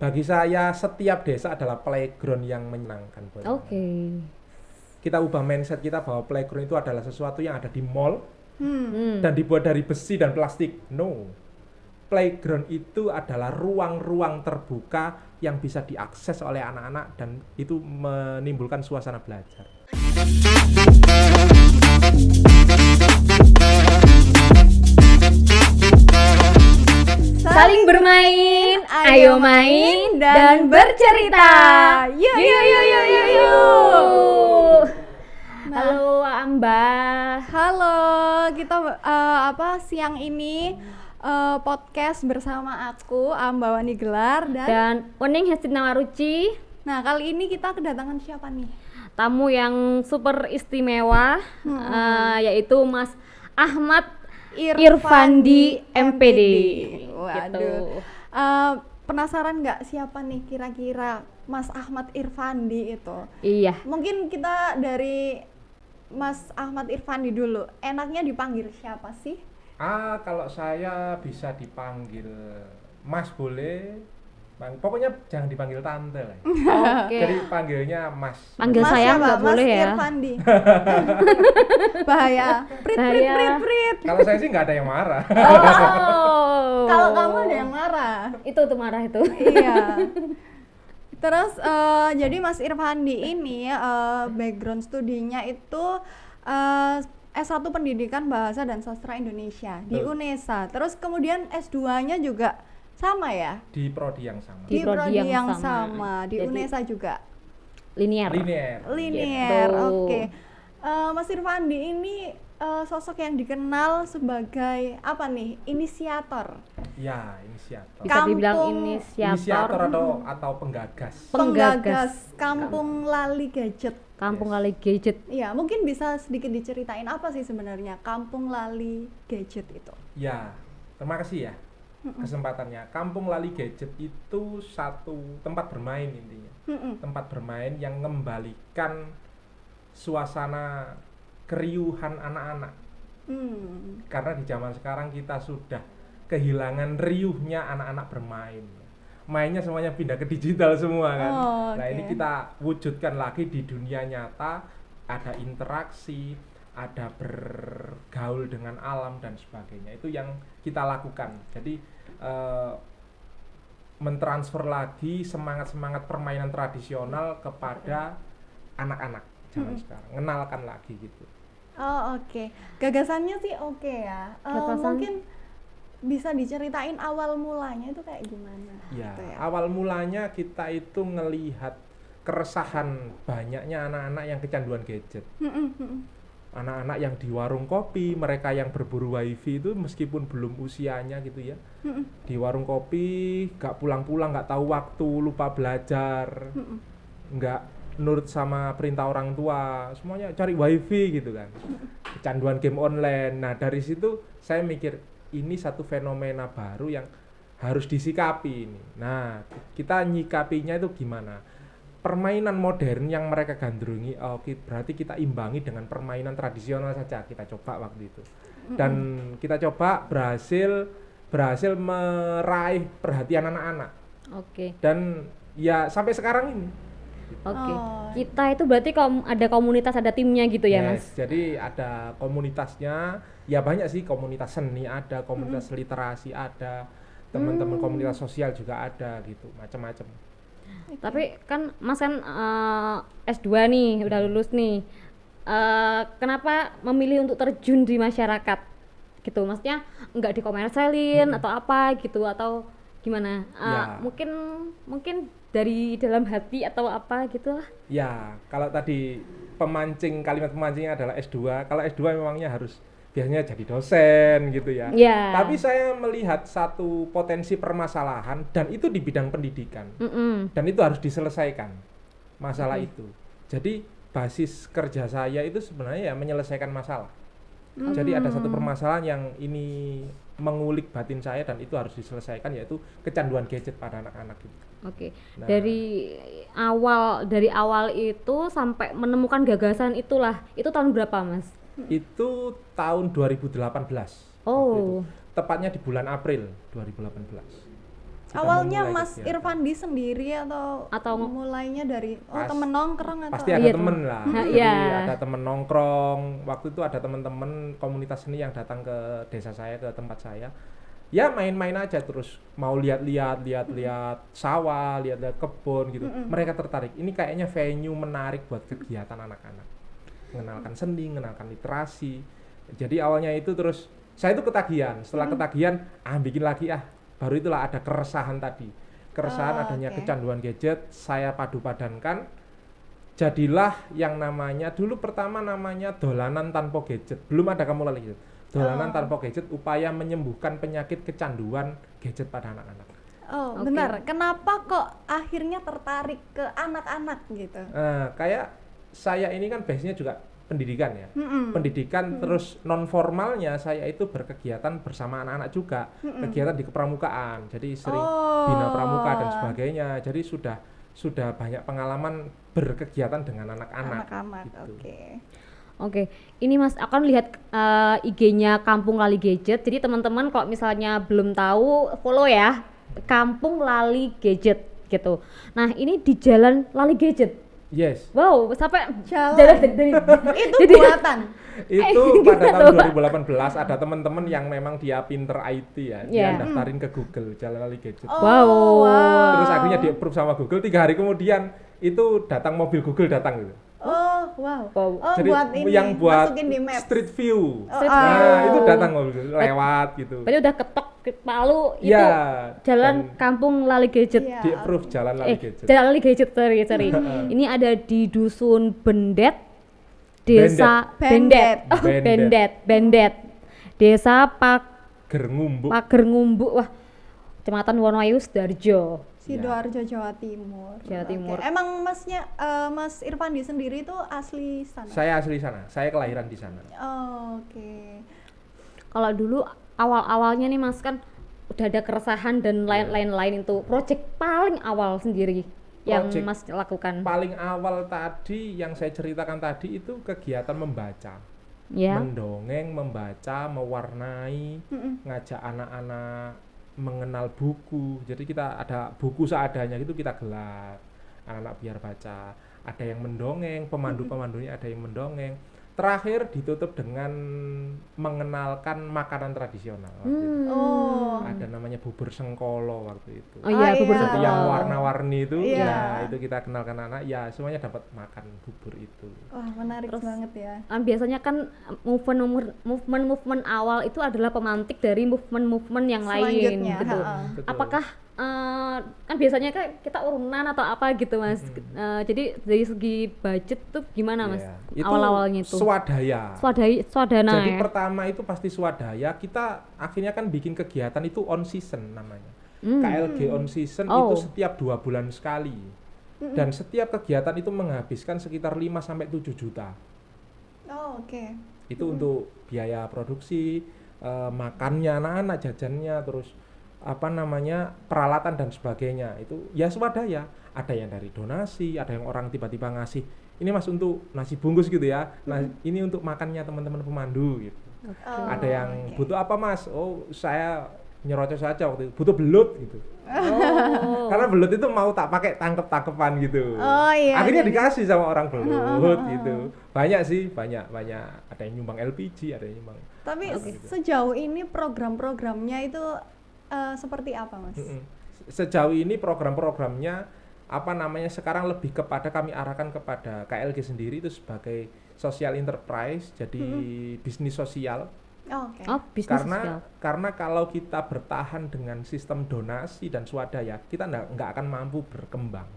bagi saya setiap desa adalah playground yang menyenangkan buat Oke. kita ubah mindset kita bahwa playground itu adalah sesuatu yang ada di mall Hmm. dan dibuat dari besi dan plastik. No. Playground itu adalah ruang-ruang terbuka yang bisa diakses oleh anak-anak dan itu menimbulkan suasana belajar. Saling bermain, ayo main dan bercerita. Yuk yuk yuk yuk yuk yuk. Halo Mbak. Halo, kita siang ini podcast bersama aku Ambawani Gelar Dan Wening Hestina Maruci. Nah, kali ini kita kedatangan siapa nih? Tamu yang super istimewa, yaitu Mas Ahmad Irfandi MPD. Waduh. Gitu. Penasaran nggak siapa nih kira-kira Mas Ahmad Irfandi itu? Iya. Mungkin kita dari Mas Ahmad Irfandi dulu. Enaknya dipanggil siapa sih? Kalau saya bisa dipanggil Mas boleh. Pokoknya jangan dipanggil tante lah. Oke. Jadi panggilnya Mas. Panggil Mas saya siapa? nggak boleh Mas ya. Irfandi. Bahaya. Prit. Kalau saya sih nggak ada yang marah. Oh. Kalau kamu ada yang marah. Itu tuh marah itu. Iya. Terus jadi Mas Irfandi ini background studinya itu S1 Pendidikan Bahasa dan Sastra Indonesia di Betul. UNESA. Terus kemudian S2-nya juga sama ya? Di prodi yang sama. Di prodi yang sama. sama. Di Jadi, UNESA juga. Linear. Linear. Gitu. Oke. Mas Irfandi ini sosok yang dikenal sebagai apa nih? Inisiator. Ya, inisiator. Bisa dibilang Inisiator inisiator. atau penggagas. Penggagas. Kampung Lali Gadget. Kampung Yes. Lali Gadget. Iya, mungkin bisa sedikit diceritain apa sih sebenarnya Kampung Lali Gadget itu? Ya, terima kasih ya kesempatannya. Kampung Lali Gadget itu satu tempat bermain intinya. Tempat bermain yang mengembalikan suasana keriuhan anak-anak. Karena di zaman sekarang kita sudah kehilangan riuhnya anak-anak bermain. Mainnya semuanya pindah ke digital semua kan. Oh, Nah, oke. ini kita wujudkan lagi di dunia nyata, ada interaksi, ada bergaul dengan alam dan sebagainya. Itu yang kita lakukan. Jadi mentransfer lagi semangat-semangat permainan tradisional kepada anak-anak zaman sekarang. Mengenalkan lagi gitu. Oh, oke. Gagasannya sih oke ya. Gagasan- Mungkin bisa diceritain awal mulanya itu kayak gimana? Ya, gitu ya. awal mulanya kita itu ngelihat keresahan banyaknya anak-anak yang kecanduan gadget. Anak-anak yang di warung kopi, mereka yang berburu wifi itu meskipun belum usianya gitu ya. Di warung kopi, gak pulang-pulang, gak tahu waktu, lupa belajar, gak nurut sama perintah orang tua, semuanya cari wifi gitu kan. Kecanduan game online. Nah, dari situ saya mikir ini satu fenomena baru yang harus disikapi ini. Nah, kita nyikapinya itu gimana? Permainan modern yang mereka gandrungi, berarti kita imbangi dengan permainan tradisional saja. Kita coba waktu itu. Dan kita coba berhasil meraih perhatian anak-anak. Oke. Dan ya sampai sekarang ini. Oke. Oh. Kita itu berarti ada komunitas, ada timnya gitu ya, Mas? Yes, jadi ada komunitasnya, ya banyak sih, komunitas seni ada, komunitas literasi ada, teman-teman komunitas sosial juga ada gitu, macam-macam. Tapi kan Mas kan S2 nih, udah lulus nih. Kenapa memilih untuk terjun di masyarakat? Gitu. Maksudnya enggak dikomersialin atau apa gitu atau gimana? Ya. Mungkin dari dalam hati atau apa gitu lah. Ya, kalau tadi kalimat pemancingnya adalah S2, kalau S2 memangnya harus biasanya jadi dosen gitu ya. Ya. Tapi saya melihat satu potensi permasalahan dan itu di bidang pendidikan. Dan itu harus diselesaikan masalah itu. Jadi basis kerja saya itu sebenarnya ya menyelesaikan masalah. Jadi ada satu permasalahan yang ini mengulik batin saya dan itu harus diselesaikan, yaitu kecanduan gadget pada anak-anak itu. Oke. Nah. Dari awal itu sampai menemukan gagasan itulah. Itu tahun berapa, Mas? Itu tahun 2018. Oh. Waktu itu. Tepatnya di bulan April 2018. Awalnya memulai Mas kegiatan. Irfandi sendiri atau mulainya dari temen nongkrong atau pasti ada Iya, temen temen. lah. Nah, Jadi iya. ada temen nongkrong. Waktu itu ada temen-temen komunitas seni yang datang ke desa saya, ke tempat saya. Ya main-main aja terus, mau lihat-lihat sawah, lihat-lihat kebun gitu. Mereka tertarik. Ini kayaknya venue menarik buat kegiatan anak-anak. Mengenalkan seni, mengenalkan literasi. Jadi awalnya itu terus saya itu ketagihan. Setelah ketagihan, bikin lagi baru itulah ada keresahan tadi. Keresahan adanya kecanduan gadget, saya padu-padankan. Jadilah yang namanya, dulu pertama namanya dolanan tanpa gadget. Belum ada kamu lagi. Dolanan tanpa gadget, upaya menyembuhkan penyakit kecanduan gadget pada anak-anak. Oh, Oke. benar. Kenapa kok akhirnya tertarik ke anak-anak gitu? Kayak saya ini kan base-nya juga pendidikan ya. Pendidikan terus non formalnya saya itu berkegiatan bersama anak-anak juga. Kegiatan di kepramukaan. Jadi sering bina pramuka dan sebagainya. Jadi sudah banyak pengalaman berkegiatan dengan anak-anak. Anak-anak, gitu. oke. Oke, ini Mas akan lihat IG-nya Kampung Lali Gadget. Jadi teman-teman kalau misalnya belum tahu, follow ya, Kampung Lali Gadget gitu. Nah, ini di Jalan Lali Gadget. Yes. Wow, sampai Jalan. dari Itu jadi- buatan. Itu pada Gitu. tahun 2018 ada teman-teman yang memang dia pinter IT ya. Dia Iya. daftarin ke Google Jalan Lali Gadget. Wow. Terus akhirnya di approve sama Google, 3 hari kemudian itu datang mobil Google datang gitu. Oh, wow. Wow. Oh, Jadi buat ini, yang buat masukin di map. Street View. Street Nah, View. itu datang mobil lewat gitu. Berarti udah ketok ke Palu itu Iya. Jalan dan Kampung Lali Gadget. Iya. di approve Jalan Lali Gadget. Jalan Lali Gadget, sorry. Ini ada di Dusun Bendet, Desa Bendet. Oh, Bendet. Bendet. Desa Gerngumbu. Pager Ngumbu. Wah, Kecamatan Wonoayu, Sidoarjo. Sidoarjo, Jawa Timur. Jawa Oke. Timur. Emang Mas Irfandi sendiri itu asli sana? Saya asli sana. Saya kelahiran di sana. Oh, oke. Kalau dulu awal-awalnya nih Mas kan udah ada keresahan dan Iya. lain-lain itu. Project paling awal sendiri yang Project Mas lakukan. Paling awal tadi yang saya ceritakan tadi itu kegiatan membaca. Ya. Mendongeng, membaca, mewarnai, ngajak anak-anak mengenal buku. Jadi kita ada buku seadanya gitu kita gelar. Anak-anak biar baca. Ada yang mendongeng, pemandu-pemandunya ada yang mendongeng. Terakhir ditutup dengan mengenalkan makanan tradisional waktu itu. Oh. Ada namanya bubur sengkolo waktu itu. Oh iya, Oh, bubur iya. Jadi yang warna-warni itu, Iya. ya itu kita kenalkan anak, ya semuanya dapat makan bubur itu. Wah, menarik banget ya. Biasanya kan movement awal itu adalah pemantik dari movement yang lain Selanjutnya, gitu. Betul. Apakah kan biasanya kan kita urunan atau apa gitu Mas. Jadi dari segi budget tuh gimana Mas? Iya. Itu Awal-awalnya itu. swadaya. Swadana Jadi ya. pertama itu pasti swadaya, kita akhirnya kan bikin kegiatan itu on season namanya. Hmm. KLG on season Oh. itu setiap 2 bulan sekali. Dan setiap kegiatan itu menghabiskan sekitar 5 sampai 7 juta. Oh, oke. Itu untuk biaya produksi, makannya anak-anak, jajannya, terus peralatan dan sebagainya. Itu ya swadaya. Ada yang dari donasi, ada yang orang tiba-tiba ngasih, ini Mas untuk nasi bungkus gitu ya. Nah, ini untuk makannya teman-teman pemandu gitu. Oh, Ada yang oke. butuh apa Mas? Oh, saya nyerocos saja waktu itu. Butuh belut gitu. Oh. Karena belut itu mau tak pakai tangkep-tangkepan gitu. Oh, iya, Akhirnya iya. dikasih sama orang belut gitu. Banyak sih, banyak. Ada yang nyumbang LPG, ada yang nyumbang. Tapi gitu. sejauh ini program-programnya itu seperti apa, Mas? Sejauh ini program-programnya sekarang lebih kepada kami arahkan kepada KLG sendiri itu sebagai social enterprise, jadi bisnis sosial. Oh, oke. Oh, bisnis sosial. Karena kalau kita bertahan dengan sistem donasi dan swadaya, kita nggak akan mampu berkembang.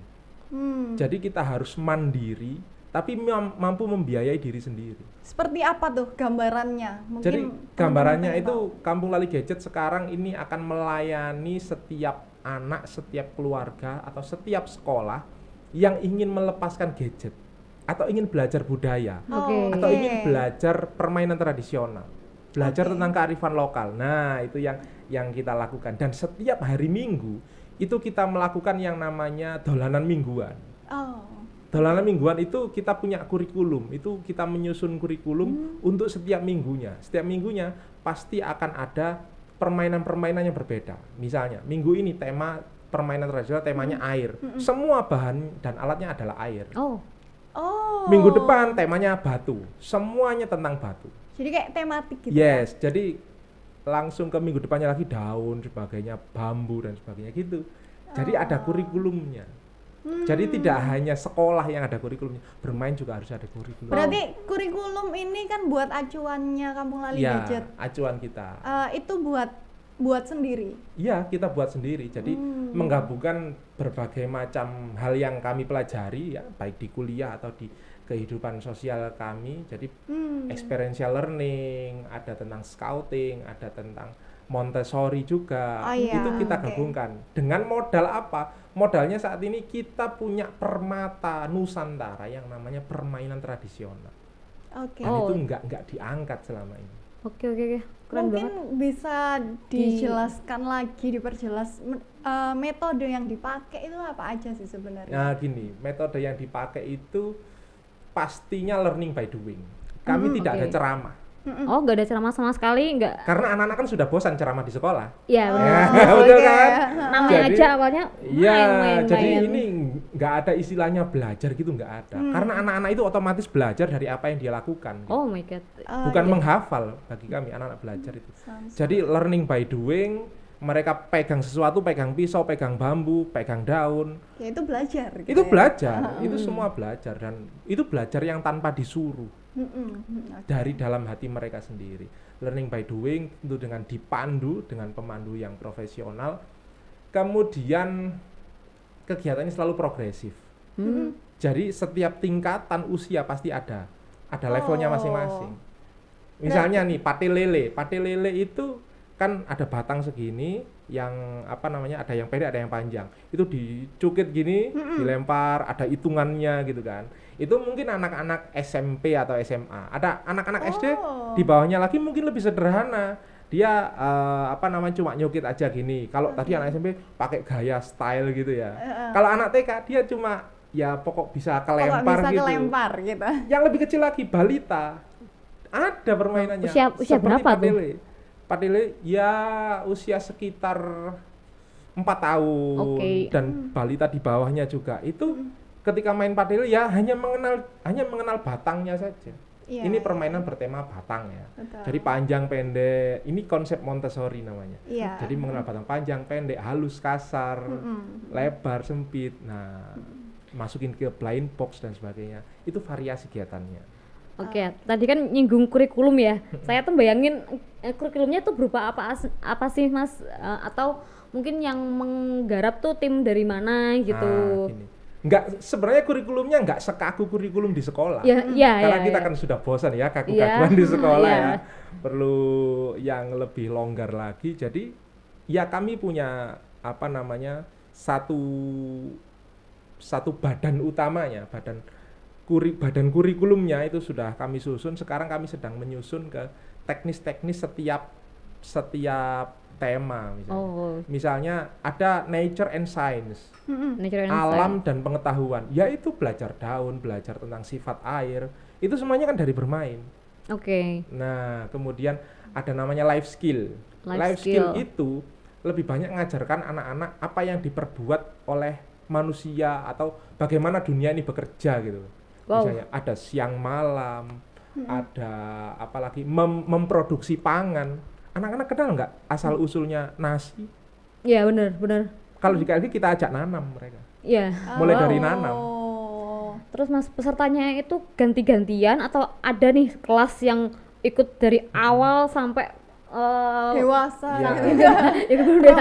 Jadi kita harus mandiri, tapi mampu membiayai diri sendiri. Seperti apa tuh gambarannya? Mungkin Jadi teman-teman gambarannya pengen itu tahu. Kampung Lali Gadget sekarang ini akan melayani setiap anak, setiap keluarga atau setiap sekolah yang ingin melepaskan gadget atau ingin belajar budaya Oke. atau ingin belajar permainan tradisional, belajar tentang kearifan lokal. Nah, itu yang kita lakukan, dan setiap hari Minggu itu kita melakukan yang namanya dolanan mingguan. Oh. Dolanan mingguan itu kita punya kurikulum, itu kita menyusun kurikulum untuk setiap minggunya. Setiap minggunya pasti akan ada permainan-permainan yang berbeda. Misalnya, minggu ini tema permainan tradisional temanya air. Semua bahan dan alatnya adalah air. Oh, Minggu depan temanya batu. Semuanya tentang batu. Jadi kayak tematik gitu. Yes, jadi langsung ke minggu depannya lagi daun, sebagainya, bambu dan sebagainya gitu. Jadi ada kurikulumnya. Jadi tidak hanya sekolah yang ada kurikulumnya, bermain juga harus ada kurikulum. Berarti kurikulum ini kan buat acuannya Kampung Lali Ya, Gadget. acuan kita. Itu buat sendiri. Iya, kita buat sendiri. Jadi menggabungkan berbagai macam hal yang kami pelajari ya, baik di kuliah atau di kehidupan sosial kami. Jadi experiential learning, ada tentang scouting, ada tentang Montessori juga. Oh iya, Itu kita oke. gabungkan. Dengan modal apa? Modalnya saat ini kita punya permata Nusantara yang namanya permainan tradisional. Oke. Dan Oh. itu nggak diangkat selama ini. oke. Keren Mungkin banget. bisa dijelaskan lagi, diperjelas metode yang dipakai itu apa aja sih sebenarnya? Nah gini, metode yang dipakai itu pastinya learning by doing. Kami tidak ada oke. ceramah. Oh, nggak ada ceramah sama sekali, nggak? Karena anak-anak kan sudah bosan ceramah di sekolah. Ya, benar. Ya, betul oke. kan? Namanya Jadi- aja awalnya Iya, main. jadi ini nggak ada istilahnya belajar gitu, nggak ada. Karena anak-anak itu otomatis belajar dari apa yang dia lakukan. Gitu. Oh my god. Bukan menghafal bagi kami anak-anak belajar itu. Jadi learning by doing, mereka pegang sesuatu, pegang pisau, pegang bambu, pegang daun. Ya itu belajar gitu Itu ya. belajar, itu semua belajar dan itu belajar yang tanpa disuruh. Oke. Dari dalam hati mereka sendiri. Learning by doing itu dengan dipandu dengan pemandu yang profesional. Kemudian kegiatannya selalu progresif. Jadi setiap tingkatan usia pasti ada levelnya masing-masing. Misalnya nih pate lele itu kan ada batang segini yang apa namanya, ada yang pendek ada yang panjang. Itu dicukit gini, dilempar, ada hitungannya gitu kan. Itu mungkin anak-anak SMP atau SMA. Ada anak-anak SD di bawahnya lagi mungkin lebih sederhana. Dia apa namanya cuma nyukit aja gini. Kalau tadi anak SMP pakai gaya style gitu ya. Kalau anak TK dia cuma ya pokok bisa kelempar Bisa gitu. kelempar gitu. Yang lebih kecil lagi balita. Ada permainannya. Usia Seperti berapa tuh? padele. Padele ya usia sekitar 4 tahun Oke. dan balita di bawahnya juga. Itu ketika main padel ya hanya mengenal batangnya saja. Iya, Ini iya. permainan bertema batang ya. Betul. Jadi panjang pendek. Ini konsep Montessori namanya. Iya. Jadi mengenal batang panjang pendek, halus kasar, lebar sempit. Nah, masukin ke blind box dan sebagainya. Itu variasi kegiatannya. Oke, tadi kan nyinggung kurikulum ya. Saya tuh bayangin kurikulumnya tuh berupa apa sih Mas? Atau mungkin yang menggarap tuh tim dari mana gitu? Nah, gini. Sebenarnya kurikulumnya nggak sekaku kurikulum di sekolah. Karena kita kan sudah bosan ya kaku-kakuan di sekolah iya. ya. Perlu yang lebih longgar lagi. Jadi ya kami punya apa namanya satu badan utamanya, badan kurikulumnya itu sudah kami susun. Sekarang kami sedang menyusun ke teknis-teknis setiap tema misalnya. Oh, Misalnya ada nature and science. nature and Alam dan pengetahuan, yaitu belajar daun, belajar tentang sifat air, itu semuanya kan dari bermain. science. Oke. Nah, kemudian ada namanya life skill. Life Skill skill. itu lebih banyak mengajarkan anak-anak apa yang diperbuat oleh manusia atau bagaimana dunia ini bekerja gitu. Wow. Misalnya ada siang malam, ada apalagi memproduksi pangan. Anak-anak kenal nggak asal usulnya nasi? Iya, benar. Kalau di KLG kita ajak nanam mereka. Iya. Mulai dari nanam. Terus Mas, pesertanya itu ganti-gantian atau ada nih kelas yang ikut dari awal sampai Dewasa. Iya. ikut udah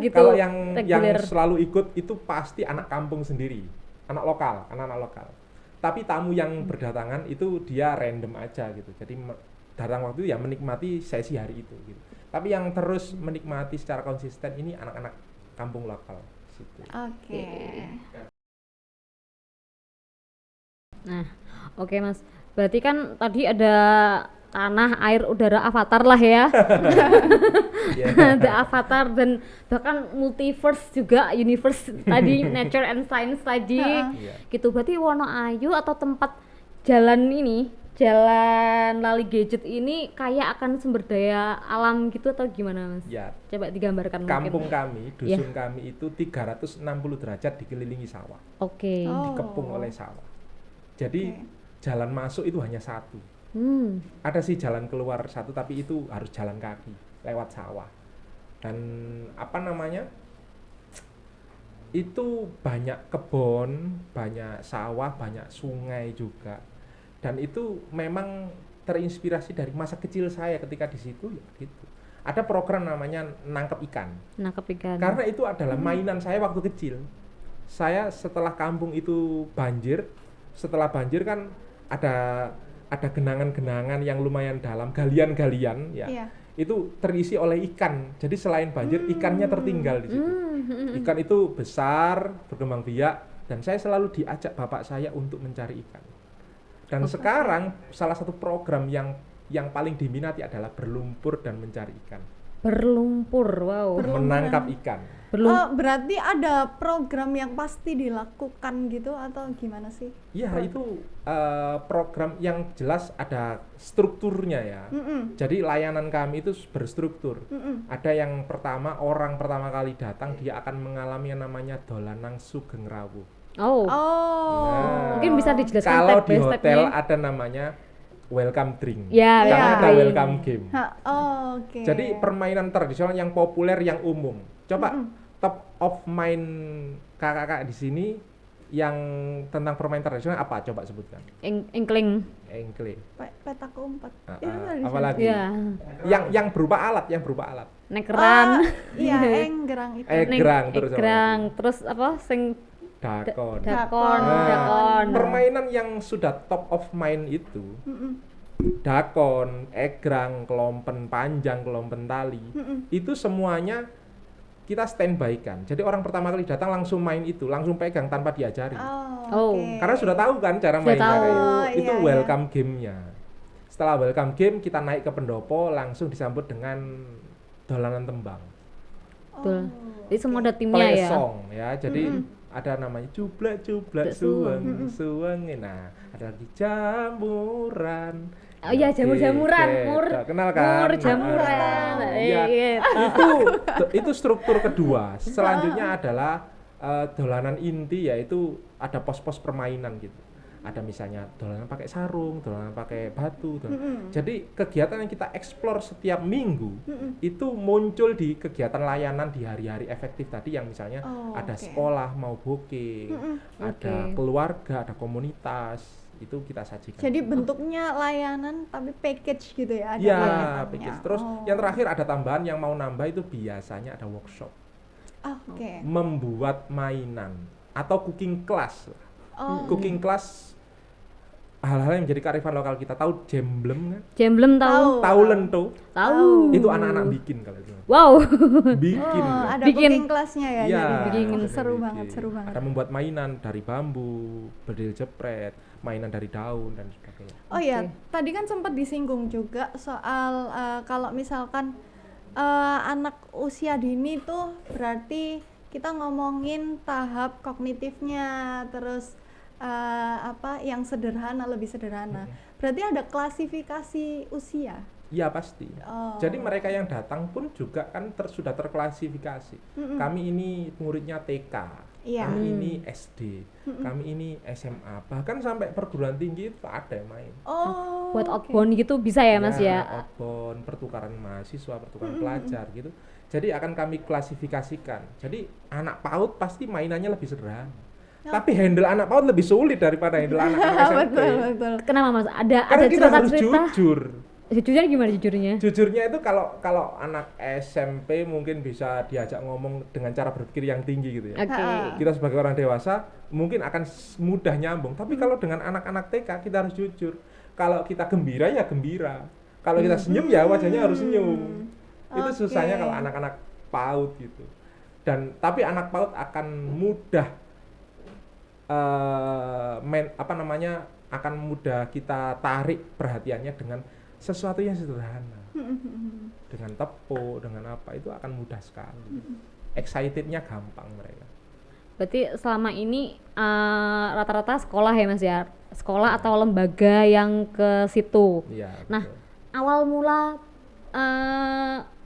gitu. Kalau yang reguler. selalu ikut itu pasti anak kampung sendiri, anak lokal. Tapi tamu yang berdatangan itu dia random aja gitu. Jadi datang waktu itu ya menikmati sesi hari itu gitu. Tapi yang terus menikmati secara konsisten ini anak-anak kampung lokal situ. Oke. Nah, oke Mas. Berarti kan tadi ada tanah, air, udara, avatar lah ya. Iya. Ada avatar dan bahkan multiverse juga, universe tadi, nature and science tadi. Iya. Gitu. Berarti Wonoayu atau tempat jalan jalan Lali Gadget ini kayak akan sumber daya alam gitu atau gimana Mas? Ya, Coba digambarkan kampung mungkin. kami, dusun kami itu 360 derajat dikelilingi sawah, Oke. Oh. dikepung oleh sawah. Jadi jalan masuk itu hanya satu. Ada sih jalan keluar satu, tapi itu harus jalan kaki lewat sawah. Dan apa namanya? Itu banyak kebun, banyak sawah, banyak sungai juga. Dan itu memang terinspirasi dari masa kecil saya ketika di situ ya gitu. Ada program namanya nangkep ikan. Nangkep ikan. Karena itu adalah mainan saya waktu kecil. Saya setelah kampung itu banjir, setelah banjir kan ada genangan-genangan yang lumayan dalam, galian-galian ya. Iya. Itu terisi oleh ikan. Jadi selain banjir, ikannya tertinggal di situ. Ikan itu besar, berkembang biak, dan saya selalu diajak bapak saya untuk mencari ikan. Dan sekarang salah satu program yang paling diminati adalah berlumpur dan mencari ikan. Berlumpur, wow. Menangkap ikan. Berarti ada program yang pasti dilakukan gitu atau gimana sih? Iya, itu program yang jelas ada strukturnya ya. Jadi layanan kami itu berstruktur. Ada yang pertama, orang pertama kali datang dia akan mengalami yang namanya dolanan sugeng rawuh. Oh. Nah, Mungkin bisa dijelaskan kalau step di by hotel step-nya. ada namanya welcome drink. Ya, Karena welcome ada drink. welcome game. Oke. Jadi permainan tradisional yang populer yang umum. Coba top of mind kakak-kakak di sini yang tentang permainan tradisional apa? Coba sebutkan. Engkling. Engkle. Petak umpet. Itu tradisional. apalagi? Ya. Yang berupa alat. Nekeran. Iya, enggerang itu. Egrang terus. Egrang. Terus apa? Sing Dakon. dakon. Nah, Dakon. permainan yang sudah top of mind itu dakon, egrang, kelompen panjang, kelompen tali, itu semuanya kita standby kan. Jadi orang pertama kali datang langsung main itu, langsung pegang tanpa diajari. Oh. Oke. Karena sudah tahu kan cara Sudah mainnya. tahu. kayak Oh, itu iya, welcome game-nya. Setelah welcome game kita naik ke pendopo langsung disambut dengan dolanan tembang. Betul. Jadi semua ada timnya Play ya. song ya. Jadi ada namanya cublak suweng suweng. Nah, ada lagi jamuran. Oh iya, jamur-jamuran, mur. Kenal kan? Mur jamuran. Iya. Iya. Itu struktur kedua. Selanjutnya adalah dolanan inti, yaitu ada pos-pos permainan gitu. Ada misalnya dolanan pakai sarung, dolanan pakai batu. Jadi kegiatan yang kita eksplor setiap minggu itu muncul di kegiatan layanan di hari-hari efektif tadi yang misalnya ada sekolah mau booking, ada keluarga, ada komunitas, itu kita sajikan. Jadi bentuknya layanan tapi package gitu ya? Ada Iya, paketannya. package. Terus yang terakhir ada tambahan yang mau nambah itu biasanya ada workshop. Oke. Membuat mainan atau cooking class. Cooking class hal-hal yang menjadi kearifan lokal kita. Tahu jemblem kan? Jemblem tahu. Tahu lento? Tahu. Itu anak-anak bikin kalau itu. Wow. Bikin. Ada Bikin. cooking kelasnya ya? Iya, jadi bikin. seru bikin. banget, seru banget. Ada membuat mainan dari bambu, bedil jepret, mainan dari daun dan sebagainya. Oh iya, tadi kan sempat disinggung juga soal kalau misalkan anak usia dini tuh berarti kita ngomongin tahap kognitifnya, terus yang sederhana, lebih sederhana. Berarti ada klasifikasi usia. Iya pasti. Jadi mereka yang datang pun juga kan sudah terklasifikasi. Kami ini muridnya TK, Iya. kami ini SD, kami ini SMA, bahkan sampai perguruan tinggi itu ada yang main. Buat outbound gitu bisa ya Mas ya. Outbound, pertukaran mahasiswa, pertukaran pelajar gitu. Jadi akan kami klasifikasikan. Jadi anak PAUD pasti mainannya lebih sederhana. Tapi handle anak PAUD lebih sulit daripada handle anak-anak SMP. Betul. Kenapa Mas? Ada Karena kita harus cerita-cerita. jujur. Jujurnya gimana jujurnya? Jujurnya itu kalau anak SMP mungkin bisa diajak ngomong dengan cara berpikir yang tinggi gitu ya. Oke. Kita sebagai orang dewasa mungkin akan mudah nyambung. Tapi kalau dengan anak-anak TK kita harus jujur. Kalau kita gembira ya gembira. Kalau kita senyum ya wajahnya harus senyum. Itu susahnya kalau anak-anak PAUD gitu. Tapi anak PAUD akan mudah akan mudah kita tarik perhatiannya dengan sesuatu yang sederhana, dengan tepuk, dengan apa, itu akan mudah sekali. Excitednya gampang mereka. Berarti selama ini rata-rata sekolah ya Mas ya, sekolah atau lembaga yang ke situ. Iya, Nah, betul. awal mula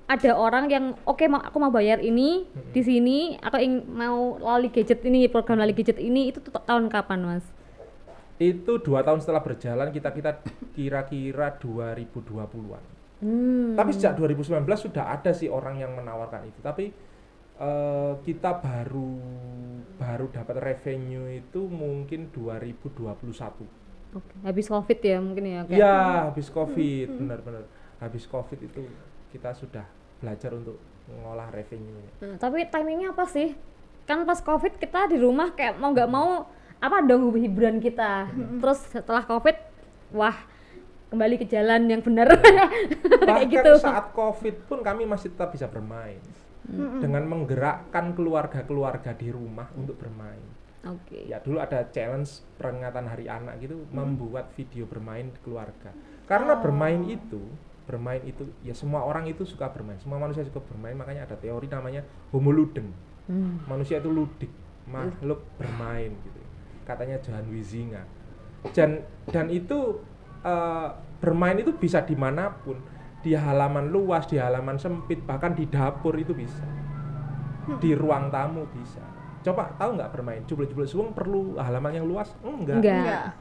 ada orang yang oke, aku mau bayar ini di sini, aku mau Lali Gadget ini, program Lali Gadget ini, itu tahun kapan, Mas? Itu 2 tahun setelah berjalan, kita kira-kira 2020-an. Tapi sejak 2019 sudah ada sih orang yang menawarkan itu, tapi kita baru dapat revenue itu mungkin 2021. Oke, habis COVID ya mungkin ya. Iya, habis COVID, benar-benar. Habis COVID itu kita sudah belajar untuk mengolah revenue-nya. Tapi timingnya apa sih? Kan pas COVID kita di rumah kayak mau nggak mau apa dong hiburan kita. Terus setelah COVID, wah kembali ke jalan yang benar. Kayak Bahkan gitu. saat COVID pun kami masih tetap bisa bermain. Dengan menggerakkan keluarga-keluarga di rumah untuk bermain. Oke. Ya dulu ada challenge peringatan Hari Anak gitu, membuat video bermain keluarga. Karena bermain itu ya semua orang itu suka bermain, semua manusia suka bermain, makanya ada teori namanya homo ludens. Manusia itu ludik, makhluk bermain gitu. Katanya Johan Huizinga. Dan itu bermain itu bisa dimanapun, di halaman luas, di halaman sempit, bahkan di dapur itu bisa, di ruang tamu bisa. Coba tahu nggak bermain? Jebol-jebol suwung perlu halaman yang luas? Enggak.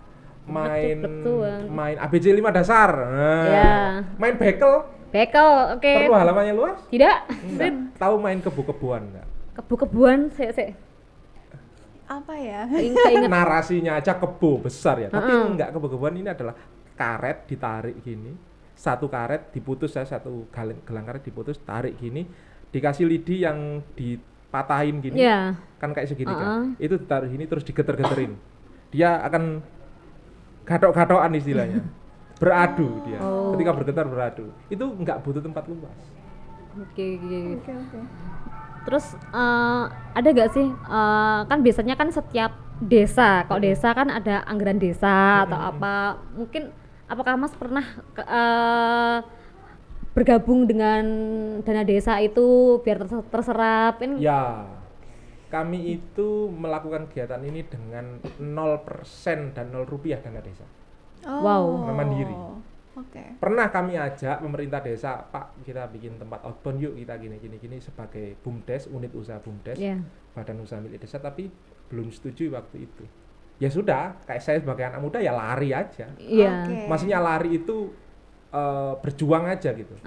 Main ABC 5 dasar. Nah, Ya. Main bekel Bekel, oke. perlu halamannya luas? Tidak. Enggak. Tahu main kebo-keboan enggak? Kebu-kebuan, saya Apa ya? ingat. Narasinya aja kebo besar ya, tapi enggak, kebo-keboan ini adalah karet ditarik gini, satu karet diputus ya, satu gelang karet diputus, tarik gini, dikasih lidi yang dipatahin gini, Ya. kan kayak segitiga, itu ditaruh gini terus digeter-geterin, dia akan gadok-gadokan istilahnya, beradu dia, ketika bergetar beradu, itu enggak butuh tempat luas. Oke. Oke. Terus ada gak sih kan biasanya kan setiap desa, kalau desa kan ada anggaran desa atau apa, mungkin apakah Mas pernah bergabung dengan dana desa itu biar terserap kan? Ya, kami itu melakukan kegiatan ini dengan 0% dan 0 rupiah dana desa. Wow. Mandiri. Oke. Pernah kami ajak pemerintah desa, Pak, kita bikin tempat outbound yuk, kita gini sebagai BUMDes, unit usaha BUMDes, Yeah. badan usaha milik desa, tapi belum setuju waktu itu. Ya sudah, kayak saya sebagai anak muda ya lari aja. Iya. Oke. Maksudnya lari itu berjuang aja gitu.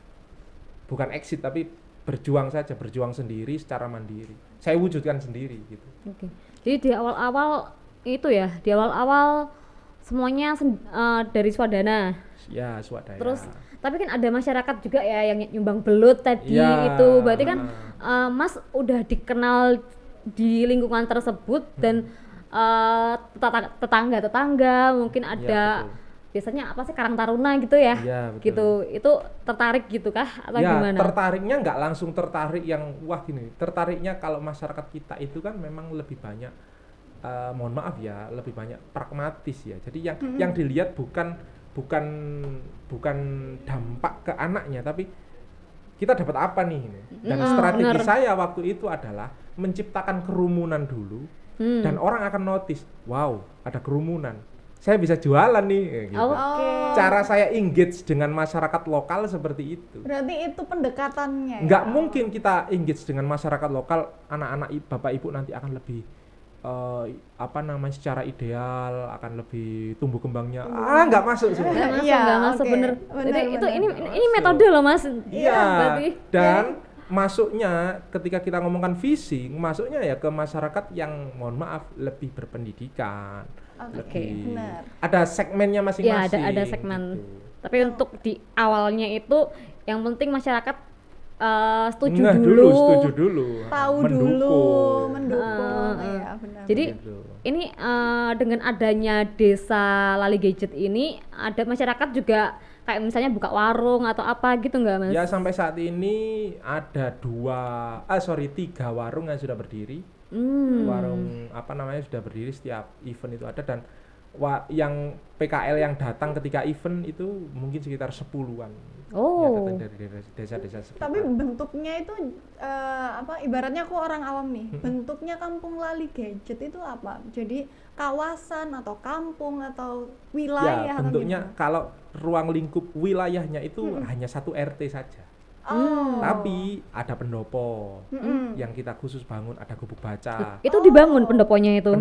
Bukan exit tapi berjuang saja, berjuang sendiri secara mandiri. Saya wujudkan sendiri gitu. Oke. Jadi di awal-awal itu ya, di awal-awal semuanya dari swadana. Ya, swadaya. Terus tapi kan ada masyarakat juga ya yang nyumbang belut tadi Ya. itu. Berarti kan Mas udah dikenal di lingkungan tersebut dan tetangga-tetangga mungkin ada betul. biasanya apa sih Karang Taruna gitu ya. Iya, betul. Gitu. Itu tertarik gitu kah atau Ya, gimana? tertariknya nggak langsung tertarik yang wah gini. Tertariknya kalau masyarakat kita itu kan memang lebih banyak, mohon maaf ya, lebih banyak pragmatis ya. Jadi yang dilihat bukan dampak ke anaknya, tapi kita dapat apa nih ini. Dan strategi bener. saya waktu itu adalah menciptakan kerumunan dulu, dan orang akan notice, wow, ada kerumunan. Saya bisa jualan nih, gitu. Oke. Cara saya engage dengan masyarakat lokal seperti itu. Berarti itu pendekatannya. Nggak ya? mungkin kita engage dengan masyarakat lokal, anak-anak bapak ibu nanti akan lebih secara ideal, akan lebih tumbuh kembangnya. Nggak masuk semua. Nggak masuk oke. bener. Bener, Jadi itu bener. ini metode loh Mas. Iya. Berarti. Dan masuknya ketika kita ngomongkan visi, masuknya ya ke masyarakat yang mohon maaf lebih berpendidikan. Oke, lebih benar. ada segmennya Ya masing-masing. ada segmen. gitu. Tapi untuk di awalnya itu yang penting masyarakat setuju Nah, dulu. setuju dulu. Tahu dulu, mendukung. Iya, benar. Jadi Gitu. ini dengan adanya desa Lali Gadget ini ada masyarakat juga kayak misalnya buka warung atau apa gitu nggak Mas? Ya sampai saat ini ada 3 warung yang sudah berdiri. Warung sudah berdiri, setiap event itu ada, dan yang PKL yang datang ketika event itu mungkin sekitar 10-an yang Oh. datang dari desa-desa sekitar. Tapi bentuknya itu apa, ibaratnya aku orang awam nih, bentuknya Kampung Lali Gadget itu apa? Jadi kawasan atau kampung atau wilayah Ya, atau bentuknya gimana? kalau ruang lingkup wilayahnya itu hanya 1 RT saja. Oh. Tapi ada pendopo Mm-mm. yang kita khusus bangun, ada gubuk baca. Itu dibangun pendoponya itu.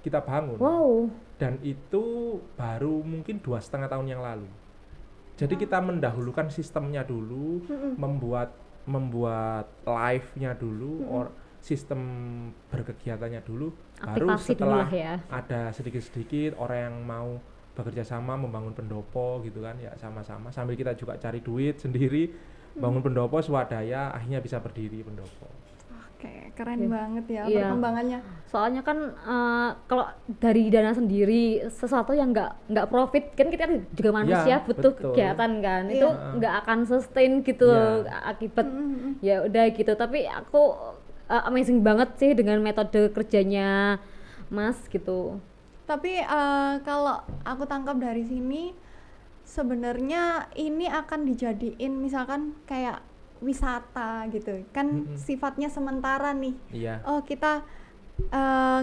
Kita bangun. Wow. Dan itu baru mungkin 2,5 tahun yang lalu. Jadi kita mendahulukan sistemnya dulu, membuat live-nya dulu, sistem berkegiatannya dulu, baru Aktivasi dulu setelah lah ya. ada sedikit-sedikit orang yang mau bekerja sama membangun pendopo gitu kan, ya sama-sama sambil kita juga cari duit sendiri, bangun pendopo swadaya, akhirnya bisa berdiri pendopo. Oke, keren Oke. banget ya Iya. perkembangannya. Soalnya kan kalau dari dana sendiri sesuatu yang nggak profit kan kita juga manusia Ya, butuh betul. kegiatan kan. Iya. Itu nggak akan sustain gitu Iya. akibat ya udah gitu. Tapi aku amazing banget sih dengan metode kerjanya Mas gitu. Tapi kalau aku tangkap dari sini, sebenarnya ini akan dijadiin misalkan kayak wisata gitu kan, sifatnya sementara nih. Iya. Oh, kita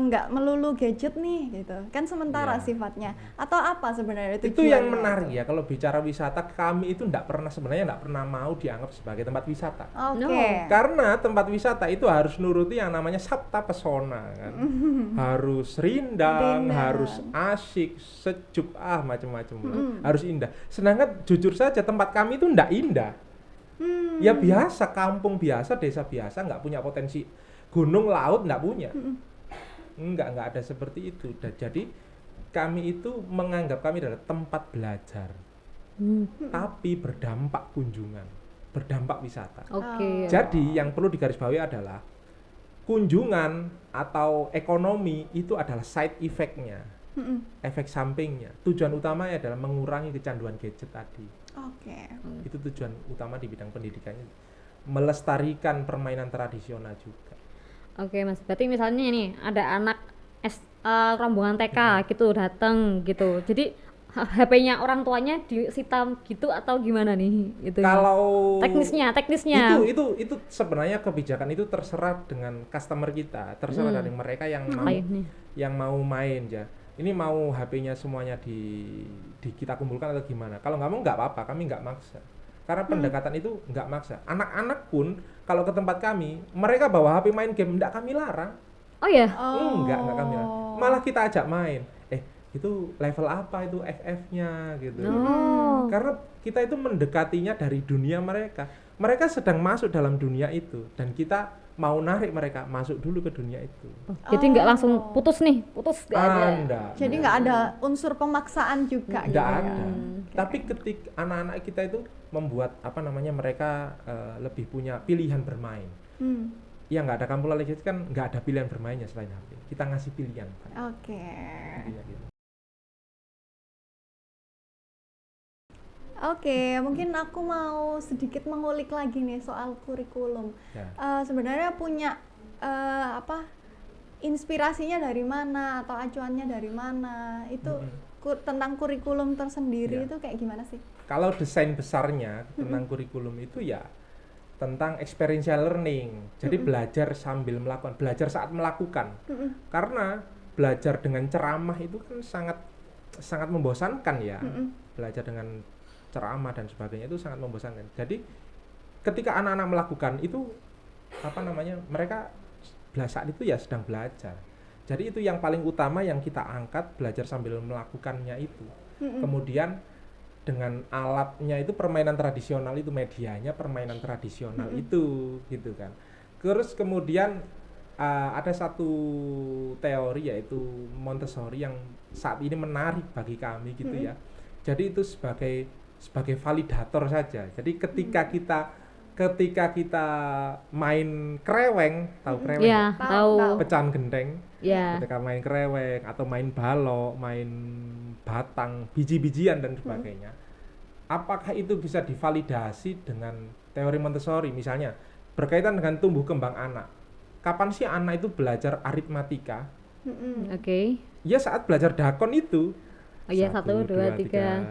nggak melulu gadget nih gitu kan, sementara Iya. sifatnya, atau apa sebenarnya Itu yang tujuannya menarik itu? ya, kalau bicara wisata, kami itu sebenarnya nggak pernah mau dianggap sebagai tempat wisata. Oke. No. Karena tempat wisata itu harus nuruti yang namanya sabta pesona kan. Harus rindang, Rindang. harus asyik, sejuk, macam-macam lah. Harus indah. Sedangkan jujur saja tempat kami itu ndak indah. Ya biasa, kampung biasa, desa biasa, nggak punya potensi gunung, laut, nggak punya. Nggak ada seperti itu. Dan jadi kami itu menganggap kami adalah tempat belajar, tapi berdampak kunjungan, berdampak wisata. Oke. Jadi yang perlu digarisbawahi adalah kunjungan atau ekonomi itu adalah side effect-nya, efek sampingnya. Tujuan utamanya adalah mengurangi kecanduan gadget tadi. Oke. Itu tujuan utama di bidang pendidikannya, melestarikan permainan tradisional juga. Oke Mas, berarti misalnya nih ada anak rombongan TK gitu datang gitu. Jadi HP-nya orang tuanya disita gitu atau gimana nih gitu? Kalau teknisnya. itu sebenarnya kebijakan itu terserah dengan customer kita, terserah dari mereka yang mau Kliennya. main ya. Ini mau HP-nya semuanya di kita kumpulkan atau gimana? Kalau nggak mau nggak apa-apa, kami nggak maksa. Karena pendekatan itu nggak maksa. Anak-anak pun kalau ke tempat kami, mereka bawa HP main game, nggak kami larang. Oh ya. Enggak kami larang. Malah kita ajak main. Itu level apa itu FF-nya gitu. Oh. Karena kita itu mendekatinya dari dunia mereka. Mereka sedang masuk dalam dunia itu dan kita mau narik mereka masuk dulu ke dunia itu. Jadi nggak langsung putus nggak ada. Enggak. Jadi nggak ada unsur pemaksaan juga gitu Enggak ya. ada. Tapi ketika anak-anak kita itu membuat mereka lebih punya pilihan bermain. Ya nggak ada kampung lali gadget kan, nggak ada pilihan bermainnya selain HP. Kita ngasih pilihan. Oke. Intinya gitu. Oke, mungkin aku mau sedikit mengulik lagi nih soal kurikulum. Ya. Sebenarnya punya inspirasinya dari mana atau acuannya dari mana? Itu tentang kurikulum tersendiri Ya. itu kayak gimana sih? Kalau desain besarnya tentang kurikulum itu ya tentang experiential learning. Jadi belajar sambil melakukan, belajar saat melakukan. Karena belajar dengan ceramah itu kan sangat membosankan ya. Belajar dengan ceramah dan sebagainya itu sangat membosankan. Jadi ketika anak-anak melakukan itu mereka saat itu ya sedang belajar. Jadi itu yang paling utama yang kita angkat, belajar sambil melakukannya itu. Kemudian dengan alatnya itu permainan tradisional, itu medianya permainan tradisional itu gitu kan. Terus kemudian ada satu teori yaitu Montessori yang saat ini menarik bagi kami gitu ya. Jadi itu sebagai validator saja. Jadi ketika kita main kreweng, tahu kreweng? Iya, nggak? tahu. Pecahan genteng. Iya. Ketika main kreweng atau main balok, main batang, biji-bijian dan sebagainya. Apakah itu bisa divalidasi dengan teori Montessori misalnya berkaitan dengan tumbuh kembang anak? Kapan sih anak itu belajar aritmatika? Oke. Ya saat belajar dakon itu. Oh iya, 1, 2, 3. Gitu kan,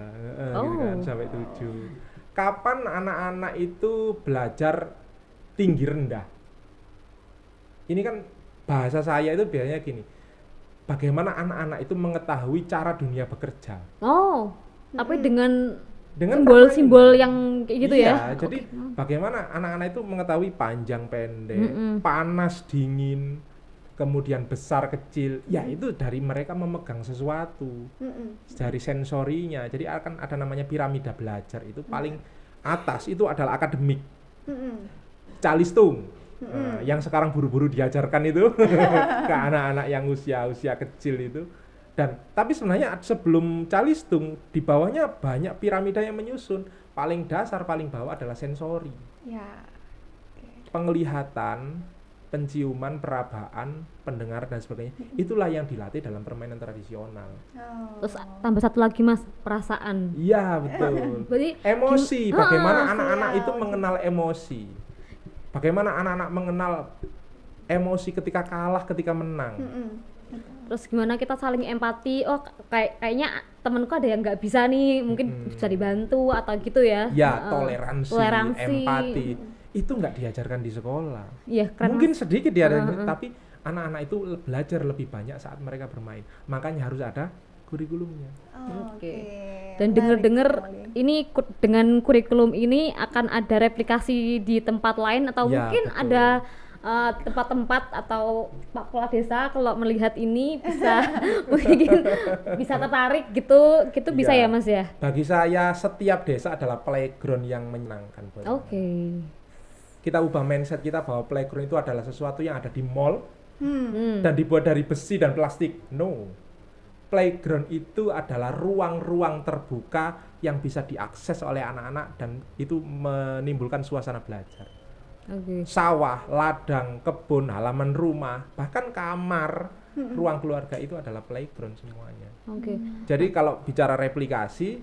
sampai 7. Kapan anak-anak itu belajar tinggi rendah? Ini kan bahasa saya itu biasanya gini. Bagaimana anak-anak itu mengetahui cara dunia bekerja? Oh, tapi dengan Dengan simbol-simbol permainan. yang kayak gitu Iya, ya. jadi bagaimana anak-anak itu mengetahui panjang pendek, panas dingin, kemudian besar kecil. Ya itu dari mereka memegang sesuatu, dari sensorinya. Jadi akan ada namanya piramida belajar. Itu paling atas itu adalah akademik, calistung. Nah, yang sekarang buru-buru diajarkan itu ke anak-anak yang usia kecil itu. Dan tapi sebenarnya sebelum calistung di bawahnya banyak piramida yang menyusun. Paling dasar, paling bawah adalah sensori. Ya. Penglihatan, penciuman, perabaan, pendengaran dan sebagainya. Itulah yang dilatih dalam permainan tradisional. Terus tambah satu lagi Mas, perasaan. Iya, betul. Berarti Emosi, bagaimana anak-anak siap. itu mengenal emosi. Bagaimana anak-anak mengenal emosi ketika kalah, ketika menang. terus gimana kita saling empati, oh kayaknya temanku ada yang nggak bisa nih, mungkin bisa dibantu atau gitu ya. Ya, toleransi, toleransi. empati. Itu nggak diajarkan di sekolah. Iya, keren. Mungkin sedikit diajarkan, tapi anak-anak itu belajar lebih banyak saat mereka bermain. Makanya harus ada kurikulumnya. Oke. Dan dengar-dengar ini dengan kurikulum ini akan ada replikasi di tempat lain atau Ya, mungkin betul. ada tempat-tempat atau Pak Kepala Desa kalau melihat ini bisa mungkin bisa tertarik gitu bisa Ya. ya Mas ya. Bagi saya setiap desa adalah playground yang menyenangkan buat Oke. anak. Kita ubah mindset kita bahwa playground itu adalah sesuatu yang ada di mall dan dibuat dari besi dan plastik. No. Playground itu adalah ruang-ruang terbuka yang bisa diakses oleh anak-anak dan itu menimbulkan suasana belajar. Oke. Sawah, ladang, kebun, halaman rumah, bahkan kamar, ruang keluarga itu adalah playground semuanya. Oke. Jadi kalau bicara replikasi,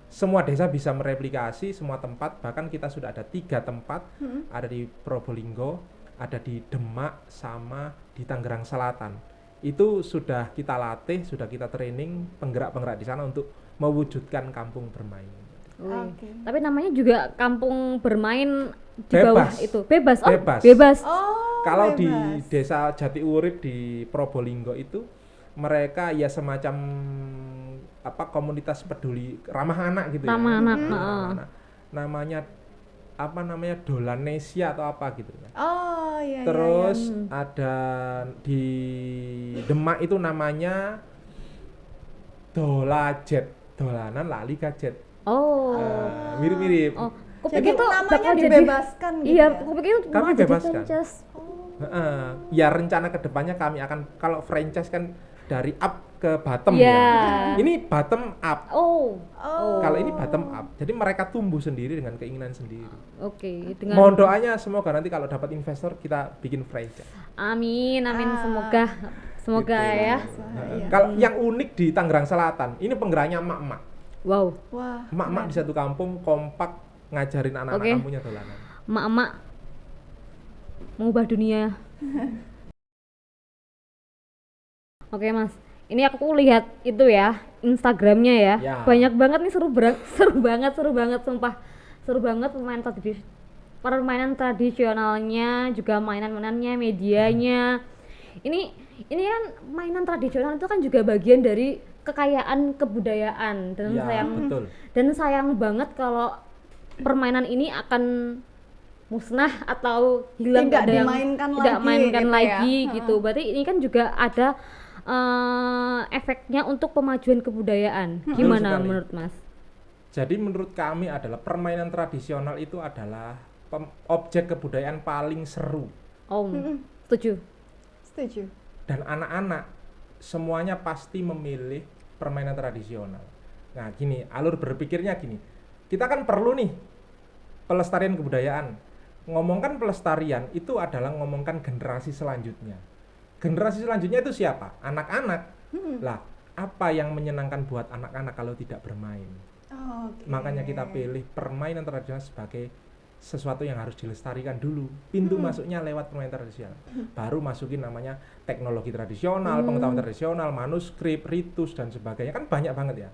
semua desa bisa mereplikasi semua tempat. Bahkan kita sudah ada 3 tempat, ada di Probolinggo, ada di Demak, sama di Tangerang Selatan. Itu sudah kita latih, sudah kita training penggerak-penggerak di sana untuk mewujudkan kampung bermain. Oke. Tapi namanya juga kampung bermain di Bebas. bawah itu. Bebas. Oh, Bebas. bebas. Oh, Kalau di bebas. desa Jati Urip di Probolinggo itu mereka ya semacam komunitas peduli ramah anak gitu Ramah ya. anak, Ramah anak. Namanya Dolanesia atau apa gitu ya. Oh, iya. Terus ada di Demak itu namanya Dolajet, dolanan lali gadget. Oh. Mirip-mirip. Oh, Jadi kupikir tuh namanya bakal jadi dibebaskan gitu iya, ya? kupikir Kami malah jadi bebaskan. franchise. Ya rencana kedepannya kami akan, kalau franchise kan dari up ke bottom Iya. ya. Ini bottom up. Oh. Kalau ini bottom up, jadi mereka tumbuh sendiri dengan keinginan sendiri. Oke, dengan Mohon doanya semoga nanti kalau dapat investor kita bikin franchise. amin, semoga Gitu. ya. Iya. Kalau yang unik di Tangerang Selatan, ini penggeraknya emak-emak. Wow, Wah. Emak-emak di satu kampung kompak ngajarin anak-anak Oke. kampungnya dolanan. emak-emak mengubah dunia. Oke Mas, ini aku lihat itu ya Instagramnya ya, Ya. banyak banget nih seru banget sumpah, seru banget permainan tradisionalnya, juga mainan-mainannya, medianya. Ini kan mainan tradisional itu kan juga bagian dari kekayaan kebudayaan dan Ya, betul. sayang banget kalau permainan ini akan musnah atau hilang, Tidak nggak ada yang dimainkan tidak lagi mainkan gitu ya. lagi gitu. Berarti ini kan juga ada efeknya untuk pemajuan kebudayaan. Gimana sekali. menurut Mas? Jadi menurut kami adalah permainan tradisional itu adalah objek kebudayaan paling seru. Setuju. Setuju. Dan anak-anak semuanya pasti memilih permainan tradisional. Nah gini, alur berpikirnya gini, kita kan perlu nih pelestarian kebudayaan. Ngomongkan pelestarian itu adalah ngomongkan generasi selanjutnya. Generasi selanjutnya itu siapa? Anak-anak. Lah, apa yang menyenangkan buat anak-anak kalau tidak bermain? Oke. Makanya kita pilih permainan tradisional sebagai sesuatu yang harus dilestarikan dulu. Pintu masuknya lewat permainan tradisional. Baru masukin namanya teknologi tradisional, pengetahuan tradisional, manuskrip, ritus dan sebagainya. Kan banyak banget ya.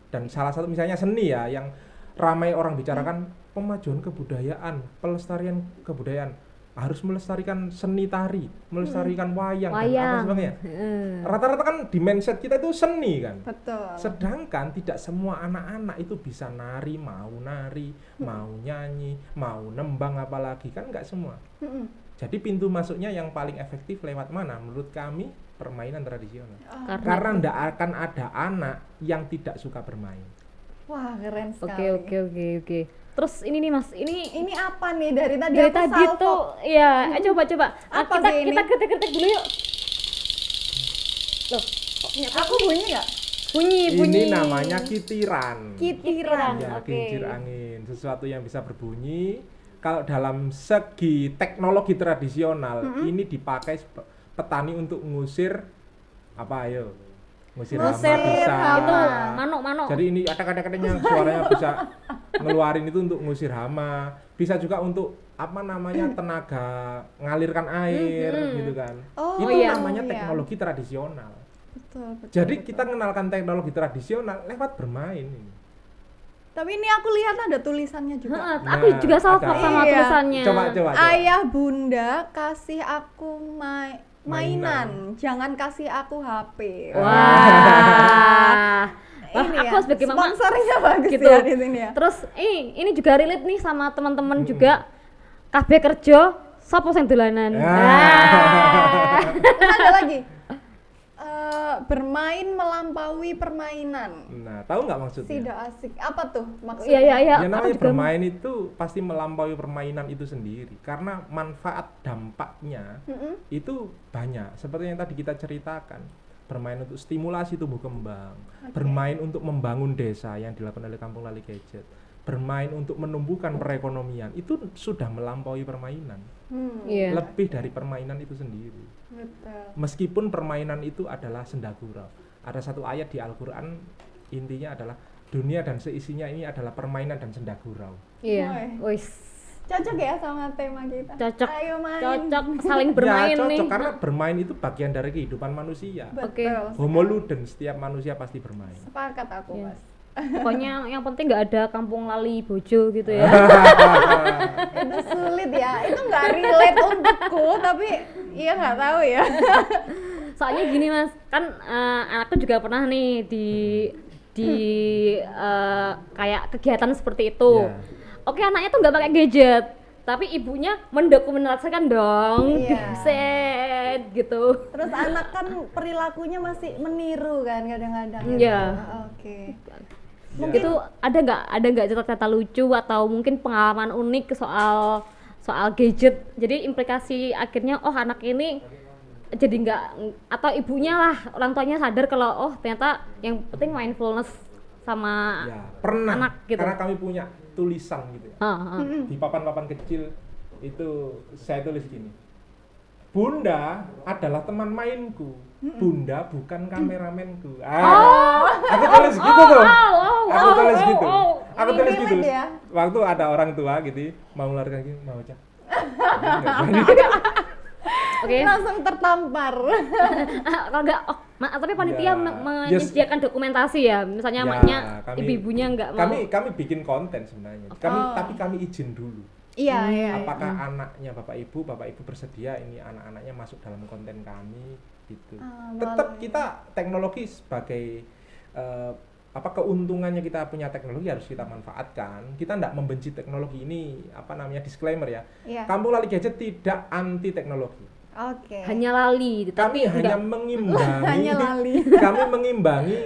Dan salah satu misalnya seni ya yang ramai orang bicarakan pemajuan kebudayaan, pelestarian kebudayaan. Harus melestarikan seni tari, melestarikan wayang dan apa sebagainya. Rata-rata kan di mindset kita itu seni kan. Betul. Sedangkan tidak semua anak-anak itu bisa nari, mau nyanyi, mau nembang apalagi kan nggak semua. Jadi pintu masuknya yang paling efektif lewat mana? Menurut kami permainan tradisional. Karena tidak akan ada anak yang tidak suka bermain. Wah, keren sekali. Oke. Terus ini nih Mas, Ini apa nih dari tadi? dari aku tadi salvo. tuh ya coba. Apa kita sih ini? kita kritik dulu yuk. Loh, kok punya Aku bunyi nggak? bunyi. Ini namanya kitiran. Kitiran. Ya, Oke. kincir angin, sesuatu yang bisa berbunyi. Kalau dalam segi teknologi tradisional, ini dipakai petani untuk ngusir apa ayo? Ngusir hama Ngusir bisa. hama. Itu manuk. Jadi ini kadang-kadang suaranya bisa ngeluarin itu untuk ngusir hama. Bisa juga untuk apa namanya tenaga ngalirkan air gitu kan. Oh, Itu iya. namanya Iya. teknologi tradisional. Betul. Jadi kita mengenalkan teknologi tradisional lewat bermain ini. Tapi ini aku lihat ada tulisannya juga. Aku juga salvo ada. sama Iya. tulisannya. Coba. Ayah bunda kasih aku mainan, jangan kasih aku HP. Wah. Wah, Ini aku ya, sebagai mama sponsornya bagus gitu. ya di sini ya. Terus ini juga relate nih sama teman-teman juga. Kabeh kerja, sapa sing dolanan. Ada lagi. Bermain melampaui permainan. Nah, tahu nggak maksudnya? Tidak asik. Apa tuh maksudnya? Iya. Ya Aku namanya juga bermain itu pasti melampaui permainan itu sendiri karena manfaat dampaknya itu banyak. Seperti yang tadi kita ceritakan, bermain untuk stimulasi tumbuh kembang, bermain untuk membangun desa yang dilakukan oleh Kampung Lali Gadget, bermain untuk menumbuhkan perekonomian itu sudah melampaui permainan. Iya. Lebih dari permainan itu sendiri. Betul. Meskipun permainan itu adalah senda gurau. Ada satu ayat di Al-Quran intinya adalah dunia dan seisinya ini adalah permainan dan senda gurau. Iya. Woi. Wis. Cocok ya sama tema kita. Cocok. Ayo main. Cocok saling bermain ya, cocok nih. karena bermain itu bagian dari kehidupan manusia. Betul. Homo ludens, setiap manusia pasti bermain. Sepakat aku, Iya. Mas. Pokoknya yang penting nggak ada kampung lali bojo gitu ya. Itu sulit ya. Itu nggak relate untukku, tapi iya nggak tahu ya. Soalnya gini Mas, kan anakku juga pernah nih di kayak kegiatan seperti itu. Iya. Oke, anaknya tuh nggak pakai gadget, tapi ibunya mendokumentasikan dong, Iya. set gitu. Terus anak kan perilakunya masih meniru kan kadang-kadang. Iya. Oke. Mungkin itu ada nggak cerita-cerita lucu atau mungkin pengalaman unik soal gadget. Jadi implikasi akhirnya anak ini jadi nggak, atau ibunya lah, orang tuanya sadar kalau ternyata yang penting mindfulness sama Ya, pernah. anak gitu. Karena kami punya tulisan gitu ya. Di papan-papan kecil itu saya tulis gini. Bunda adalah teman mainku. Bunda bukan kameramenku. Aku tulis gitu tuh. Aku tulis gitu. Aku Ini tulis relate gitu. ya? Waktu ada orang tua gitu mau ngeluarkan gini, mau Cak. Oke. Langsung tertampar. Kalau nggak, tapi panitia Ya. menyediakan dokumentasi ya, misalnya Ya, maknya kami- ibu-ibunya nggak mau. Kami bikin konten sebenarnya. Tapi kami izin dulu. Iya. Apakah anaknya bapak ibu bersedia ini anak-anaknya masuk dalam konten kami gitu. Tetap boleh. kita teknologi sebagai keuntungannya kita punya teknologi harus kita manfaatkan. Kita tidak membenci teknologi ini, disclaimer ya. Iya. Kampung Lali Gadget tidak anti teknologi. Oke. Hanya lali, Kami tapi hanya nggak. mengimbangi Hanya lali. kami mengimbangi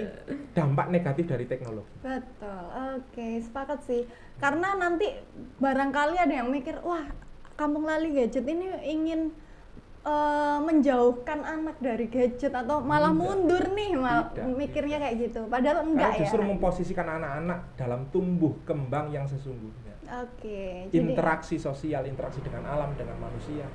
dampak negatif dari teknologi. Betul. Oke, sepakat sih. Karena nanti barangkali ada yang mikir, wah, Kampung Lali Gadget ini ingin menjauhkan anak dari gadget atau malah mundur nih, Tidak. mikirnya kayak gitu. Padahal enggak Kami ya. justru memposisikan anak-anak dalam tumbuh kembang yang sesungguhnya. Oke. Jadi Interaksi sosial, interaksi dengan alam, dengan manusia.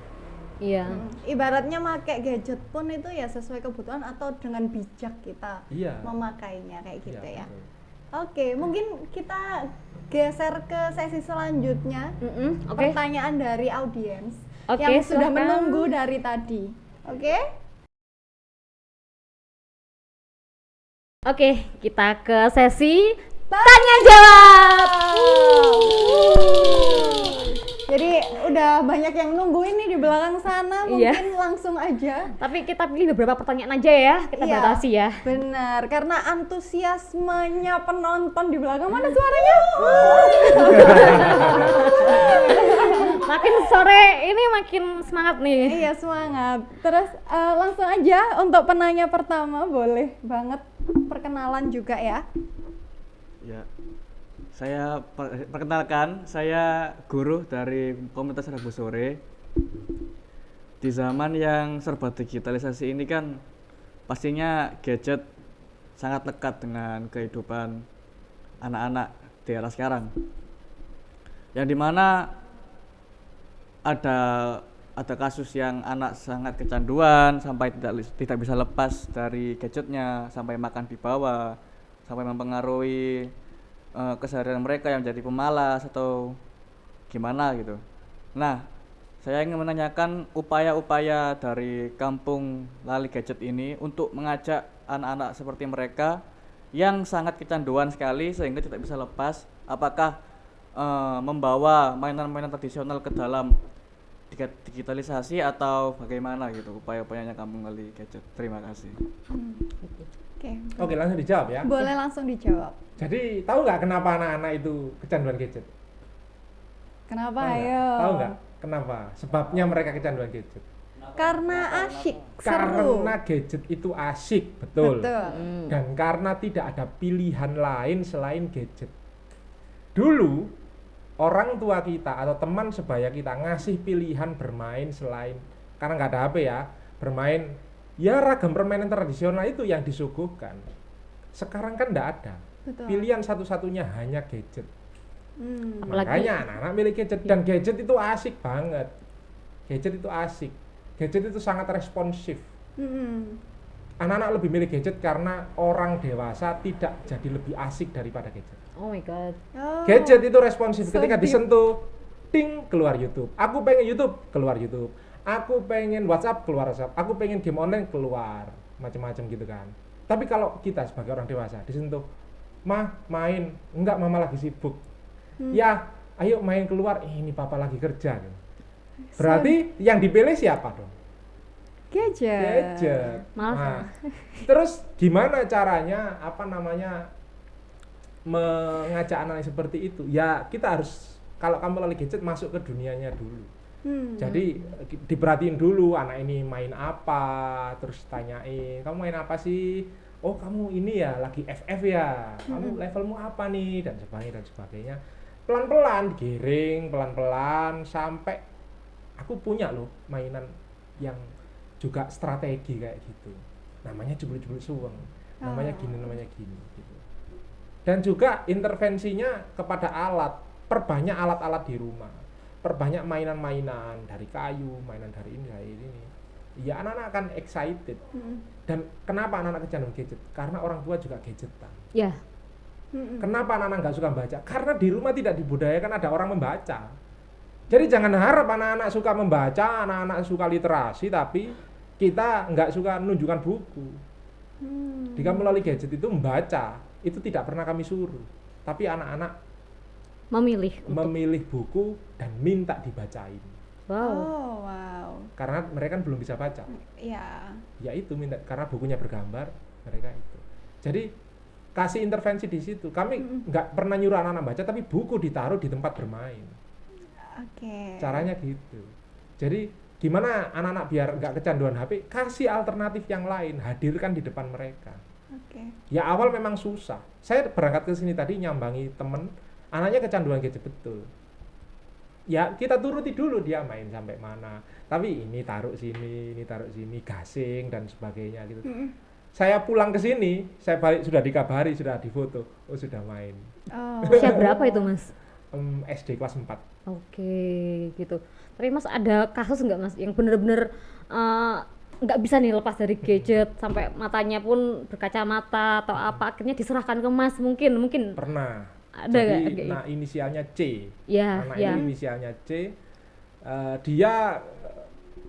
Iya. ibaratnya pakai gadget pun itu ya sesuai kebutuhan atau dengan bijak kita Iya. memakainya kayak gitu Iya, ya. betul. Oke, mungkin kita geser ke sesi selanjutnya. Oke. Pertanyaan dari audiens Oke, yang sudah silakan. menunggu dari tadi. Oke? Oke, kita ke sesi tanya jawab. Jadi udah banyak yang nungguin nih di belakang sana, Iya. mungkin langsung aja. Tapi kita pilih beberapa pertanyaan aja ya, kita Iya, batasi ya. Benar, karena antusiasmenya penonton di belakang mana suaranya? Makin sore ini makin semangat nih. Iya, semangat. Terus langsung aja untuk penanya pertama, boleh banget perkenalan juga ya. Ya, saya perkenalkan, saya guru dari komunitas Rabu Sore. Di zaman yang serba digitalisasi ini kan pastinya gadget sangat lekat dengan kehidupan anak-anak di era sekarang. Yang dimana ada kasus yang anak sangat kecanduan sampai tidak bisa lepas dari gadgetnya, sampai makan di bawah, sampai mempengaruhi keseharian mereka yang jadi pemalas atau gimana gitu. Nah, saya ingin menanyakan upaya-upaya dari Kampung Lali Gadget ini untuk mengajak anak-anak seperti mereka yang sangat kecanduan sekali sehingga tidak bisa lepas, apakah membawa mainan-mainan tradisional ke dalam digitalisasi atau bagaimana gitu upaya-upayanya Kampung Lali Gadget. Terima kasih. Oke, Langsung dijawab ya. boleh langsung dijawab. Jadi tahu nggak kenapa anak-anak itu kecanduan gadget? Kenapa? Tahu nggak? Ayo. Tahu nggak kenapa? Sebabnya mereka kecanduan gadget. Karena asyik, Karena seru. gadget itu asyik, betul. Betul. Dan karena tidak ada pilihan lain selain gadget. Dulu orang tua kita atau teman sebaya kita ngasih pilihan bermain selain, karena nggak ada HP ya, bermain ya ragam permainan tradisional itu yang disuguhkan. Sekarang kan nggak ada. Betul. Pilihan satu-satunya hanya gadget. Apalagi Makanya anak-anak milih gadget, dan gadget itu asik banget. Gadget itu asik. Gadget itu sangat responsif. Anak-anak lebih milih gadget karena orang dewasa tidak jadi lebih asik daripada gadget. oh my god. Oh. Gadget itu responsif, So ketika deep. disentuh, ting, keluar YouTube. Aku pengen YouTube, keluar YouTube. Aku pengen WhatsApp, keluar WhatsApp. Aku pengen game online, keluar. Macam-macam gitu kan. Tapi kalau kita sebagai orang dewasa disentuh, mah main, enggak mama lagi sibuk. Ya, ayo main keluar, ini papa lagi kerja. Gitu. Berarti yang dipilih siapa dong? Gadget. Gadget. Malah Nah, terus gimana caranya mengajak anak seperti itu? Ya kita harus, kalau kamu lagi gadget, masuk ke dunianya dulu. Jadi diperhatiin dulu anak ini main apa, terus tanyain, kamu main apa sih? Oh kamu ini ya lagi FF ya, kamu levelmu apa nih, dan sebagainya. Pelan-pelan digiring, pelan-pelan sampai aku punya loh mainan yang juga strategi kayak gitu. Namanya jebul-jebul suweng, namanya gini gitu. Dan juga intervensinya kepada alat, perbanyak alat-alat di rumah, perbanyak mainan-mainan dari kayu, mainan dari ini. Ya anak-anak akan excited. Dan kenapa anak-anak kecanduan gadget? Karena orang tua juga gadgetan. Ya. Kenapa anak-anak nggak suka membaca? Karena di rumah tidak dibudayakan ada orang membaca. Jadi jangan harap anak-anak suka membaca, anak-anak suka literasi, tapi kita nggak suka menunjukkan buku. Di Kampung Lali Gadget itu membaca, itu tidak pernah kami suruh. Tapi anak-anak memilih buku dan minta dibacain. Wow. Oh, wow. Karena mereka kan belum bisa baca. Ya. Ya itu minta, karena bukunya bergambar, mereka itu. Jadi kasih intervensi di situ. Kami nggak pernah nyuruh anak-anak baca, tapi buku ditaruh di tempat bermain. Oke. Caranya gitu. Jadi gimana anak-anak biar nggak kecanduan HP? Kasih alternatif yang lain, hadirkan di depan mereka. Oke. Ya awal memang susah. Saya berangkat ke sini tadi nyambangi temen, anaknya kecanduan gadget betul. Ya kita turuti dulu dia main sampai mana. Tapi ini taruh sini, gasing dan sebagainya gitu. Saya pulang ke sini, saya balik sudah dikabari, sudah difoto, oh sudah main. Oh. Usia berapa itu, Mas? SD kelas 4. Oke, gitu. Tapi Mas ada kasus nggak Mas yang bener-bener nggak bisa nih lepas dari gadget sampai matanya pun berkacamata atau apa, akhirnya diserahkan ke Mas, mungkin Pernah. ada Jadi, nggak kayak nah inisialnya C. ya Anak ya ini inisialnya C. Dia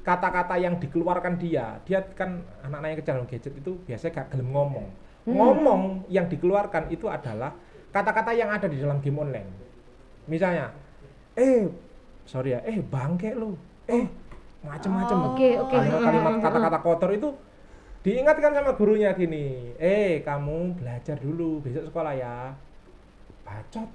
kata-kata yang dikeluarkan dia kan anak-anak yang kecanduan gadget itu biasanya gak gelem ngomong. Ngomong yang dikeluarkan itu adalah kata-kata yang ada di dalam game online. Misalnya, sorry ya, bangke lu, macem-macem. Oke. Kalimat kata-kata kotor itu diingatkan sama gurunya gini, kamu belajar dulu, besok sekolah ya. Bacot.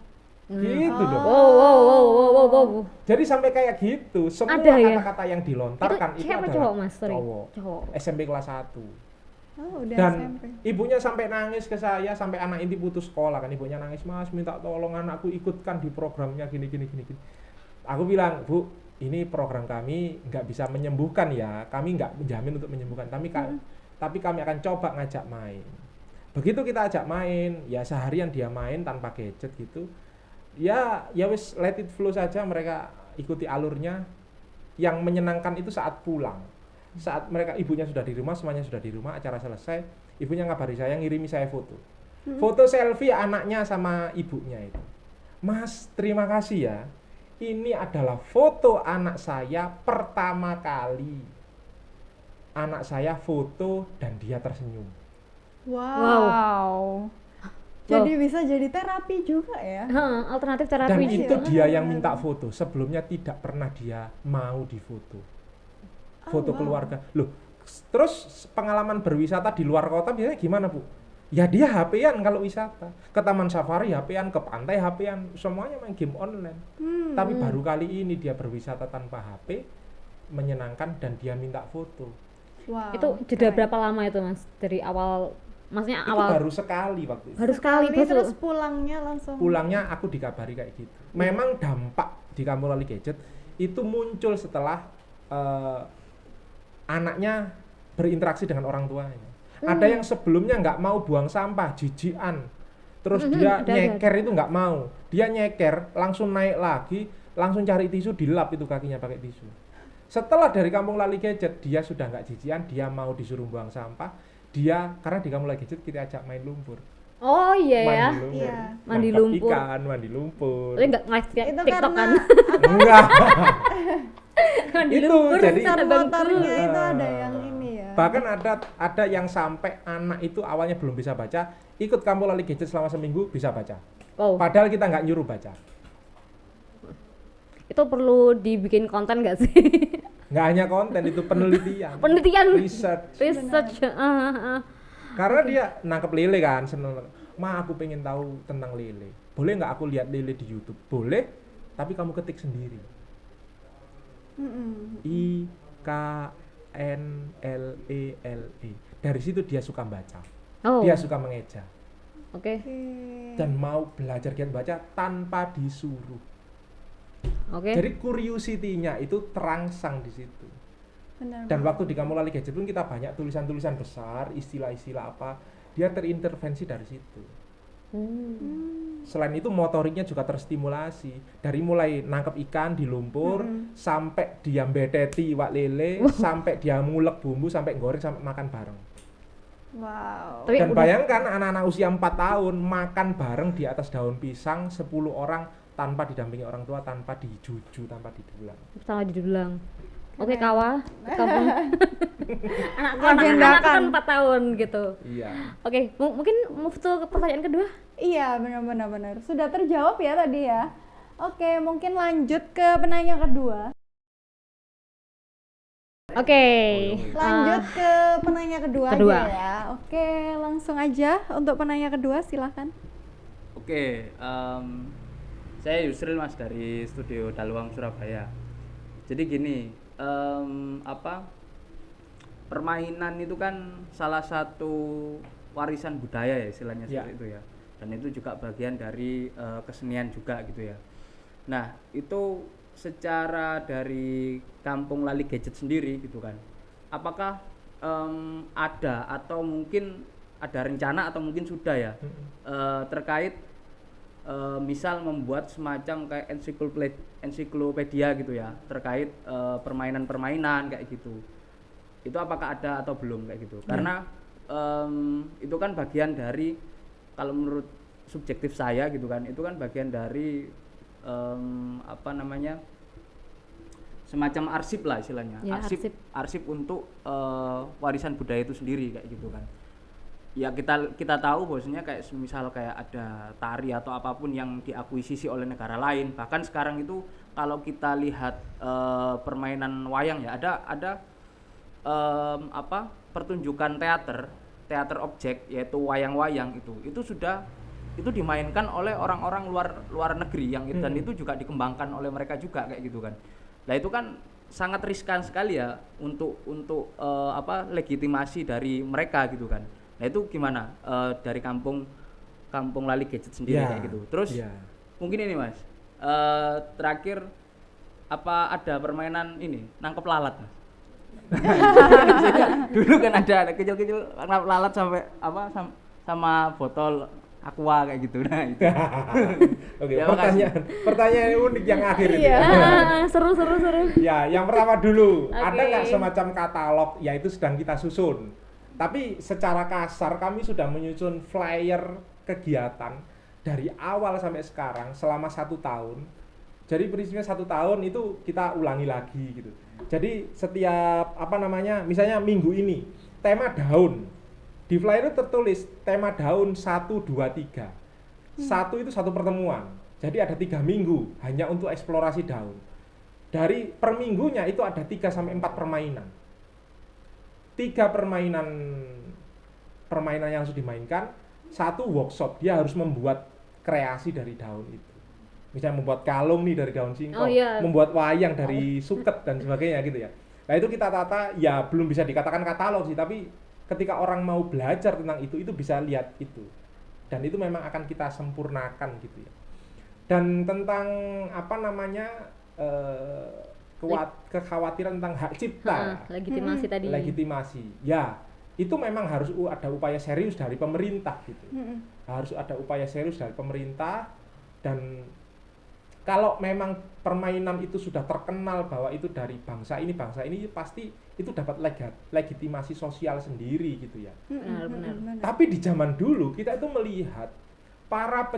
Gitu dong. Wow. Jadi sampai kayak gitu, semua Ada ya? kata-kata yang dilontarkan Itu itu cewek adalah cowok, Mas? Sorry. cowok. SMP kelas 1. Oh, udah Dan SMP. ibunya sampai nangis ke saya, sampai anak ini putus sekolah kan, ibunya nangis, Mas minta tolong anakku ikutkan di programnya gini. Aku bilang, Bu, ini program kami nggak bisa menyembuhkan ya, kami nggak menjamin untuk menyembuhkan, tapi kami akan coba ngajak main. Begitu kita ajak main, ya seharian dia main tanpa gadget gitu, ya wis let it flow saja, mereka ikuti alurnya. Yang menyenangkan itu saat pulang, saat mereka ibunya sudah di rumah, semuanya sudah di rumah, acara selesai, ibunya ngabari saya, ngirimi saya foto selfie anaknya sama ibunya itu. Mas, terima kasih ya, ini adalah foto anak saya pertama kali anak saya foto dan dia tersenyum. Wow. Jadi bisa jadi terapi juga ya. Alternatif Dan terapi itu sih. dia yang minta foto, sebelumnya tidak pernah dia mau difoto. Foto keluarga. Loh, terus pengalaman berwisata di luar kota biasanya gimana, Bu? Ya dia HP-an kalau wisata. Ke taman safari HP-an, ke pantai HP-an, semuanya main game online. Tapi baru kali ini dia berwisata tanpa HP, menyenangkan dan dia minta foto. Wow. Itu jeda berapa lama itu, Mas? Dari awal, maksudnya Itu awal baru sekali waktu itu. baru sekali terus betul. pulangnya langsung. Pulangnya aku dikabari kayak gitu. Memang dampak di Kampung Lali Gadget itu muncul setelah anaknya berinteraksi dengan orang tuanya. Ada yang sebelumnya nggak mau buang sampah, jijian, terus dia nyeker itu nggak mau, dia nyeker langsung naik lagi, langsung cari tisu, dilap itu kakinya pakai tisu. Setelah dari Kampung Lali Gadget, dia sudah nggak jijian, dia mau disuruh buang sampah, dia karena di Kampung Lali Gadget kita ajak main lumpur. Oh iya ya. Mandi lumpur. Iya. Mandi Nangkep lumpur. ikan, mandi lumpur. Tapi nggak live Itu TikTok kan? karena Enggak. Mandi Itu lumpur jadi bisa besar bangku. motornya itu ada yang ini ya. Bahkan ada yang sampai anak itu awalnya belum bisa baca, ikut Kampung Lali Gadget selama seminggu bisa baca. Oh, Padahal kita nggak nyuruh baca. itu perlu dibikin konten nggak sih? Nggak hanya konten, itu penelitian. Penelitian. Research. Karena dia nangkep lele kan, seneng. Ma, aku pengen tahu tentang lele. Boleh nggak aku lihat lele di YouTube? Boleh, tapi kamu ketik sendiri. IKNLELE. Dari situ dia suka baca. Oh. Dia suka mengeja. Oke. Dan mau belajar giat baca tanpa disuruh. Oke. Jadi curiosity-nya itu terangsang di situ. Benar. Dan waktu di Kampung Lali Gadget pun kita banyak tulisan-tulisan besar, istilah-istilah apa, dia terintervensi dari situ. Selain itu motoriknya juga terstimulasi. Dari mulai nangkep ikan di lumpur, sampai dia mbeteti iwak lele, sampai dia ngulek bumbu, sampai goreng, sampai makan bareng. Wow. Tapi Dan udah- bayangkan anak-anak usia 4 tahun makan bareng di atas daun pisang 10 orang tanpa didampingi orang tua, tanpa dijuju, tanpa didulang. sama didulang. Oke, kawa. Kampung. Anak Agendakan. kan 4 tahun gitu. Iya. Oke, mungkin move to ke pertanyaan kedua. Iya, benar. Sudah terjawab ya tadi ya. Oke, mungkin lanjut ke penanya kedua. Oke. Lanjut ke penanya kedua kedua. aja ya. Oke, langsung aja untuk penanya kedua, silahkan. Oke, saya Yusril Mas dari Studio Daluang Surabaya. Jadi gini, permainan itu kan salah satu warisan budaya ya istilahnya Ya. seperti itu ya. Dan itu juga bagian dari kesenian juga gitu ya. Nah, itu secara dari Kampung Lali Gadget sendiri gitu kan. Apakah ada atau mungkin ada rencana atau mungkin sudah ya terkait misal membuat semacam kayak ensiklopedia gitu ya terkait permainan-permainan kayak gitu. itu apakah ada atau belum kayak gitu. Karena itu kan bagian dari, kalau menurut subjektif saya gitu kan, itu kan bagian dari apa namanya, semacam arsip lah istilahnya, Ya, arsip untuk warisan budaya itu sendiri kayak gitu kan. Ya kita tahu bahwasanya kayak misal kayak ada tari atau apapun yang diakuisisi oleh negara lain, bahkan sekarang itu kalau kita lihat permainan wayang ya, ada apa, pertunjukan teater objek, yaitu wayang-wayang itu sudah dimainkan oleh orang-orang luar negeri yang dan itu juga dikembangkan oleh mereka juga kayak gitu kan. Nah itu kan sangat riskan sekali ya untuk apa, legitimasi dari mereka gitu kan. Nah itu gimana dari kampung Lali Gadget sendiri kayak gitu. Terus mungkin ini Mas, terakhir apa ada permainan ini nangkep lalat Mas? Dulu kan ada kecil-kecil nangkep lalat sampai apa sama botol aqua kayak gitu. Nah itu. Oke, Ya, pertanyaan unik yang akhir itu. Iya. Seru. Ya, yang pertama dulu, Oke. ada nggak semacam katalog? Ya itu sedang kita susun. Tapi secara kasar kami sudah menyusun flyer kegiatan dari awal sampai sekarang selama 1 tahun. Jadi prinsipnya 1 tahun itu kita ulangi lagi gitu. Jadi setiap apa namanya, misalnya minggu ini tema daun. Di flyer itu tertulis tema daun 1, 2, 3. 1 itu 1 pertemuan. Jadi ada 3 minggu hanya untuk eksplorasi daun. Dari per minggunya itu ada 3 sampai 4 permainan. 3 permainan yang harus dimainkan, 1 workshop, dia harus membuat kreasi dari daun itu. Misalnya membuat kalung nih dari daun singkong, membuat wayang dari suket dan sebagainya gitu ya. Nah itu kita tata, ya belum bisa dikatakan katalog sih, tapi ketika orang mau belajar tentang itu bisa lihat itu. Dan itu memang akan kita sempurnakan gitu ya. Dan tentang apa namanya, kekhawatiran tentang hak cipta, legitimasi tadi. legitimasi, ya itu memang harus ada upaya serius dari pemerintah gitu. Harus ada upaya serius dari pemerintah, dan kalau memang permainan itu sudah terkenal bahwa itu dari bangsa ini pasti itu dapat legitimasi sosial sendiri gitu ya. Benar. Tapi di zaman dulu kita itu melihat para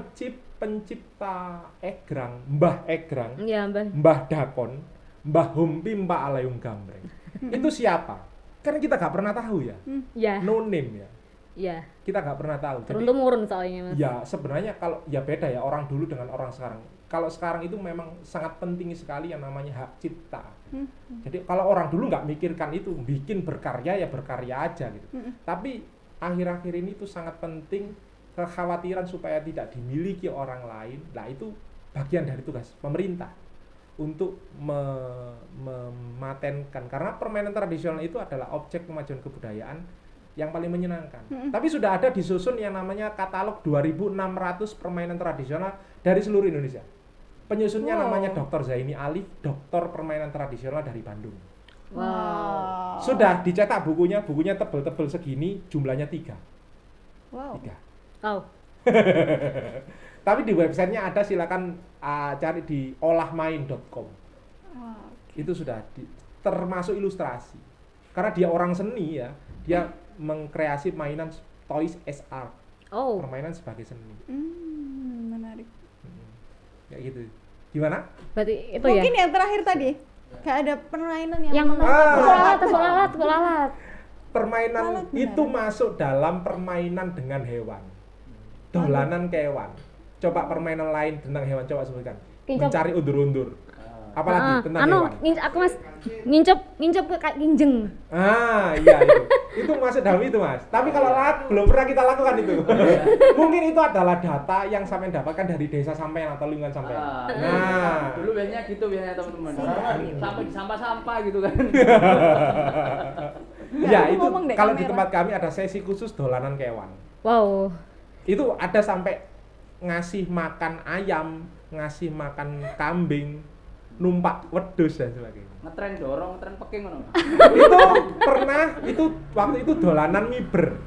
pencipta egrang, Mbah Egrang, Iya, Mbah Dakon, Mbah Humpi, Mbak Alayung Gambreng. Itu siapa? Kan kita nggak pernah tahu ya. Ya. No name ya. Iya. Kita nggak pernah tahu. Turun temurun soalnya Mas. Ya sebenarnya kalau ya beda ya orang dulu dengan orang sekarang. Kalau sekarang itu memang sangat penting sekali yang namanya hak cipta. Jadi kalau orang dulu nggak mikirkan itu, bikin berkarya ya berkarya aja gitu. Tapi akhir-akhir ini itu sangat penting, kekhawatiran supaya tidak dimiliki orang lain. Nah itu bagian dari tugas pemerintah untuk mematenkan, karena permainan tradisional itu adalah objek kemajuan kebudayaan yang paling menyenangkan. Tapi sudah ada disusun yang namanya katalog 2.600 permainan tradisional dari seluruh Indonesia. Penyusunnya namanya Dr. Zaini Alif, doktor permainan tradisional dari Bandung. Wow. Sudah dicetak bukunya tebel-tebel segini, jumlahnya 3. Wow. 3. Oh. Tapi di websitenya ada, silakan cari di olahmain.com. Itu sudah termasuk ilustrasi. Karena dia orang seni ya, dia mengkreasi mainan toys as art. Permainan sebagai seni. Menarik. Kayak gitu. Gimana? Berarti itu Mungkin ya. yang terakhir tadi, kayak ada permainan yang alat. Permainan Lalat itu masuk dalam permainan dengan hewan. Dolanan kewan. Coba permainan lain tentang hewan, coba sebutkan. Kincop. Mencari undur-undur. Apalagi tentang hewan. Aku Mas ngincep kayak ginjeng. Iya itu. Itu masuk dalam itu Mas. Tapi kalau lalat belum pernah kita lakukan itu. Mungkin itu adalah data yang sampai dapatkan dari desa sampean atau lingkungan sampean. Dulu biasanya gitu teman-teman. Sampai di sampah-sampah gitu kan. Ya itu ngomong deh, kalau di kamera. tempat kami ada sesi khusus dolanan kewan. Wow. Itu ada sampai ngasih makan ayam, ngasih makan kambing, numpak wedhus dan sebagainya. Ngetren dorong, ngetren peking ngono. Itu pernah, itu waktu itu dolanan miber.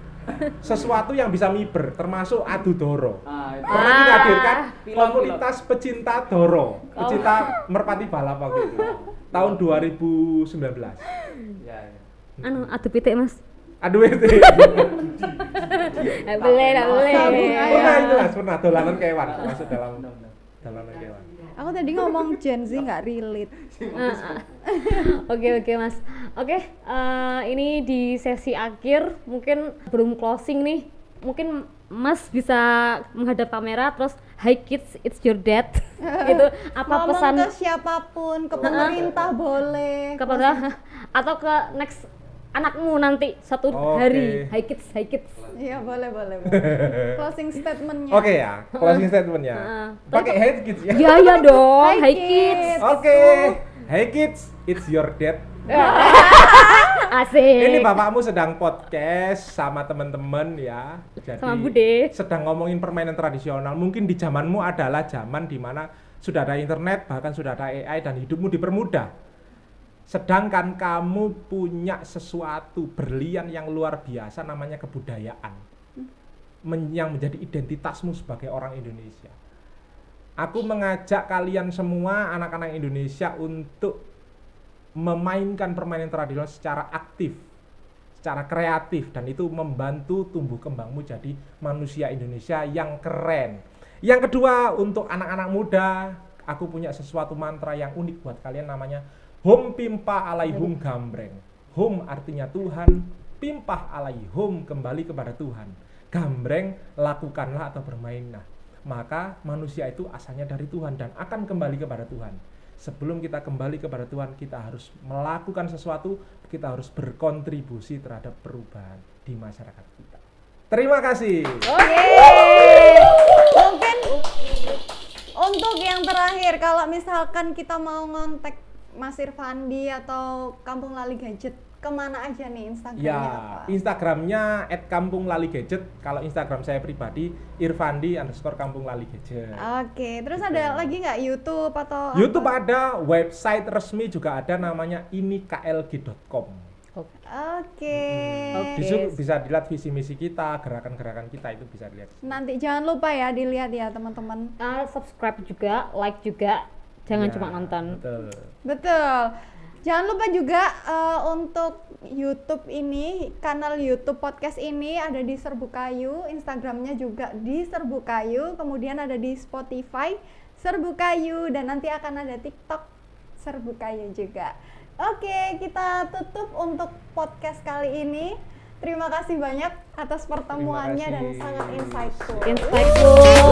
Sesuatu yang bisa miber, termasuk adu doro. Itu. Pernah kita hadirkan Pilot. komunitas pecinta doro, pecinta merpati balap waktu itu. Tahun 2019. Ya. adu pitik Mas. Aduh itu. Nggak boleh. Pernah itu Mas, pernah dolanan kewan masuk dalam dolanan kewan. Aku tadi ngomong Gen Z nggak relate. Oke Mas. Oke, ini di sesi akhir mungkin belum closing nih. Mungkin Mas bisa menghadap kamera terus hi kids it's your dad. Gitu. Apa Ngomong pesan ke siapapun, ke pemerintah boleh. kepada atau ke next anakmu nanti satu Oke. hari hi kids. Iya boleh. Closing statementnya. Oke ya, closing statementnya. Pakai head kids ya. Ya dong, Hi hi kids. Oke. Hey kids, it's your dad. Asik. Ini bapakmu sedang podcast sama teman-teman ya. Jadi Sama Bude. sedang ngomongin permainan tradisional. Mungkin di zamanmu adalah zaman di mana sudah ada internet, bahkan sudah ada AI dan hidupmu dipermudah. Sedangkan kamu punya sesuatu berlian yang luar biasa namanya kebudayaan. Yang menjadi identitasmu sebagai orang Indonesia. Aku mengajak kalian semua anak-anak Indonesia untuk memainkan permainan tradisional secara aktif, secara kreatif, dan itu membantu tumbuh kembangmu jadi manusia Indonesia yang keren. Yang kedua, untuk anak-anak muda, aku punya sesuatu mantra yang unik buat kalian namanya Hum Pimpa Alaihum Gambreng. Hum artinya Tuhan, Pimpah Alaihum kembali kepada Tuhan. Gambreng lakukanlah atau bermainlah. Maka manusia itu asalnya dari Tuhan dan akan kembali kepada Tuhan. Sebelum kita kembali kepada Tuhan, kita harus melakukan sesuatu, kita harus berkontribusi terhadap perubahan di masyarakat kita. Terima kasih. Mungkin untuk yang terakhir, kalau misalkan kita mau ngontak Mas Irfandi atau Kampung Lali Gadget, kemana aja nih Instagramnya Ya, apa? Instagramnya @kampunglaligadget. Kalau Instagram saya pribadi, Irfandi_Kampung_Lali_Gadget. Oke, terus ada lagi nggak YouTube atau YouTube apa? ada, website resmi juga ada namanya iniklg.com. Oke. Di situ bisa dilihat visi misi kita, gerakan-gerakan kita itu bisa dilihat. Nanti jangan lupa ya dilihat ya teman-teman. Subscribe juga, like juga. Jangan Ya, cuma nonton. Betul. Betul. Jangan lupa juga untuk YouTube ini, kanal YouTube podcast ini ada di Serbu Kayu, Instagramnya juga di Serbu Kayu, kemudian ada di Spotify Serbu Kayu, dan nanti akan ada TikTok Serbu Kayu juga. Oke, kita tutup untuk podcast kali ini. Terima kasih banyak atas pertemuannya dan kasih. sangat insightful. Insightful.